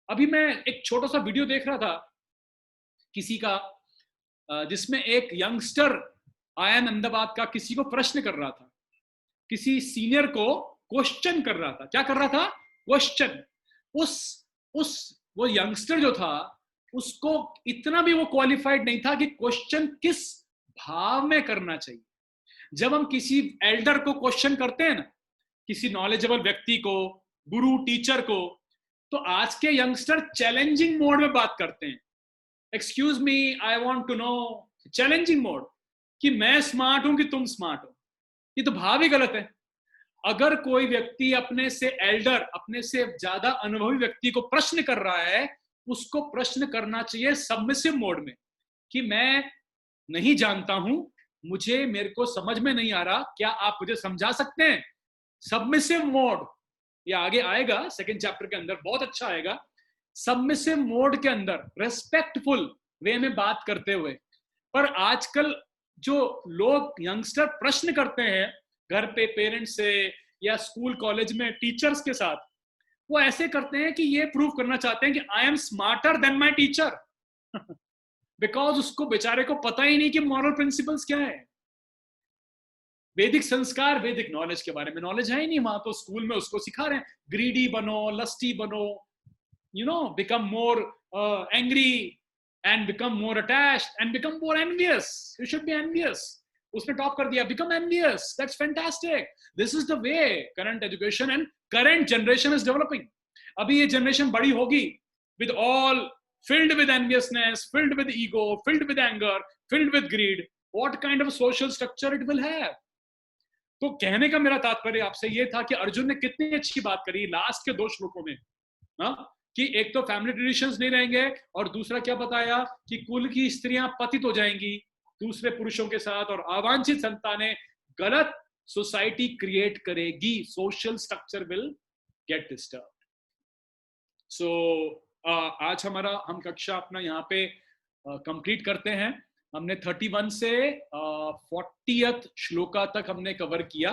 अभी मैं एक छोटा सा वीडियो देख रहा था किसी का, जिसमें एक यंगस्टर आया अहमदाबाद का, किसी को प्रश्न कर रहा था, किसी सीनियर को क्वेश्चन कर रहा था. क्या कर रहा था? क्वेश्चन. वो यंगस्टर जो था, उसको इतना भी वो क्वालिफाइड नहीं था कि क्वेश्चन किस भाव में करना चाहिए. जब हम किसी एल्डर को क्वेश्चन करते हैं ना, किसी नॉलेजेबल व्यक्ति को, गुरु, टीचर को, तो आज के यंगस्टर चैलेंजिंग मोड में बात करते हैं. Excuse me, I want to know, challenging mode, कि मैं स्मार्ट हूं कि तुम स्मार्ट हो. ये तो भाव ही गलत है. अगर कोई व्यक्ति अपने से एल्डर, अपने से ज्यादा अनुभवी व्यक्ति को प्रश्न कर रहा है, उसको प्रश्न करना चाहिए सबमिसिव मोड में, कि मैं नहीं जानता हूं, मेरे को समझ में नहीं आ रहा, क्या आप मुझे समझा सकते हैं? Submissive mode. ये आगे आएगा सेकंड चैप्टर के अंदर, बहुत अच्छा आएगा. सबमिसिव मोड के अंदर रेस्पेक्टफुल वे में बात करते हुए. पर आजकल जो लोग, यंगस्टर प्रश्न करते हैं घर पे पेरेंट्स से या स्कूल कॉलेज में टीचर्स के साथ, वो ऐसे करते हैं कि ये प्रूव करना चाहते हैं कि I am smarter than my teacher. Because उसको बेचारे को पता ही नहीं कि मॉरल प्रिंसिपल्स क्या है, वैदिक संस्कार, वैदिक नॉलेज के बारे में नॉलेज है ही नहीं. वहां तो स्कूल में उसको सिखा रहे हैं ग्रीडी बनो, लस्टी बनो, become more angry and become more attached and become more envious. You should be envious. उसने टॉप कर दिया, become envious. That's fantastic. This is the way current education and current generation is developing. अभी ये generation बड़ी होगी with all filled with enviousness, filled with ego, filled with anger, filled with greed. What kind of social structure it will have? तो कहने का मेरा तात्पर्य आपसे ये था कि अर्जुन ने कितनी अच्छी बात करी लास्ट के 2 श्लोकों में, कि एक तो फैमिली ट्रेडिशंस नहीं रहेंगे, और दूसरा क्या बताया कि कुल की स्त्रियां पतित हो जाएंगी दूसरे पुरुषों के साथ, और अवांछित संतानें गलत सोसाइटी क्रिएट करेगी. Social structure will get disturb. So आज हम कक्षा अपना यहाँ पे कंप्लीट करते हैं. हमने 31 से 40th श्लोका तक हमने कवर किया.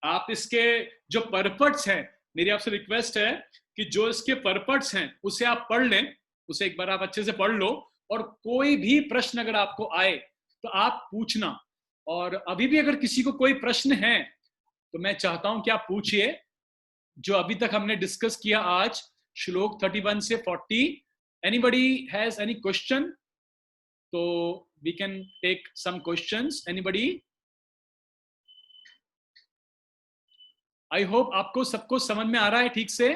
आप इसके जो परपट्स हैं, मेरी आपसे रिक्वेस्ट है कि जो इसके परपट्स हैं उसे आप पढ़ लें, उसे एक बार आप अच्छे से पढ़ लो, और कोई भी प्रश्न अगर आपको आए तो आप पूछना. और अभी भी अगर किसी को कोई प्रश्न है तो मैं चाहता हूं कि आप पूछिए. जो अभी तक हमने डिस्कस किया आज, श्लोक 31 से 40, एनीबडी हैज एनी क्वेश्चन? तो we can take some questions. Anybody? I hope आपको सबको समझ में आ रहा है ठीक से.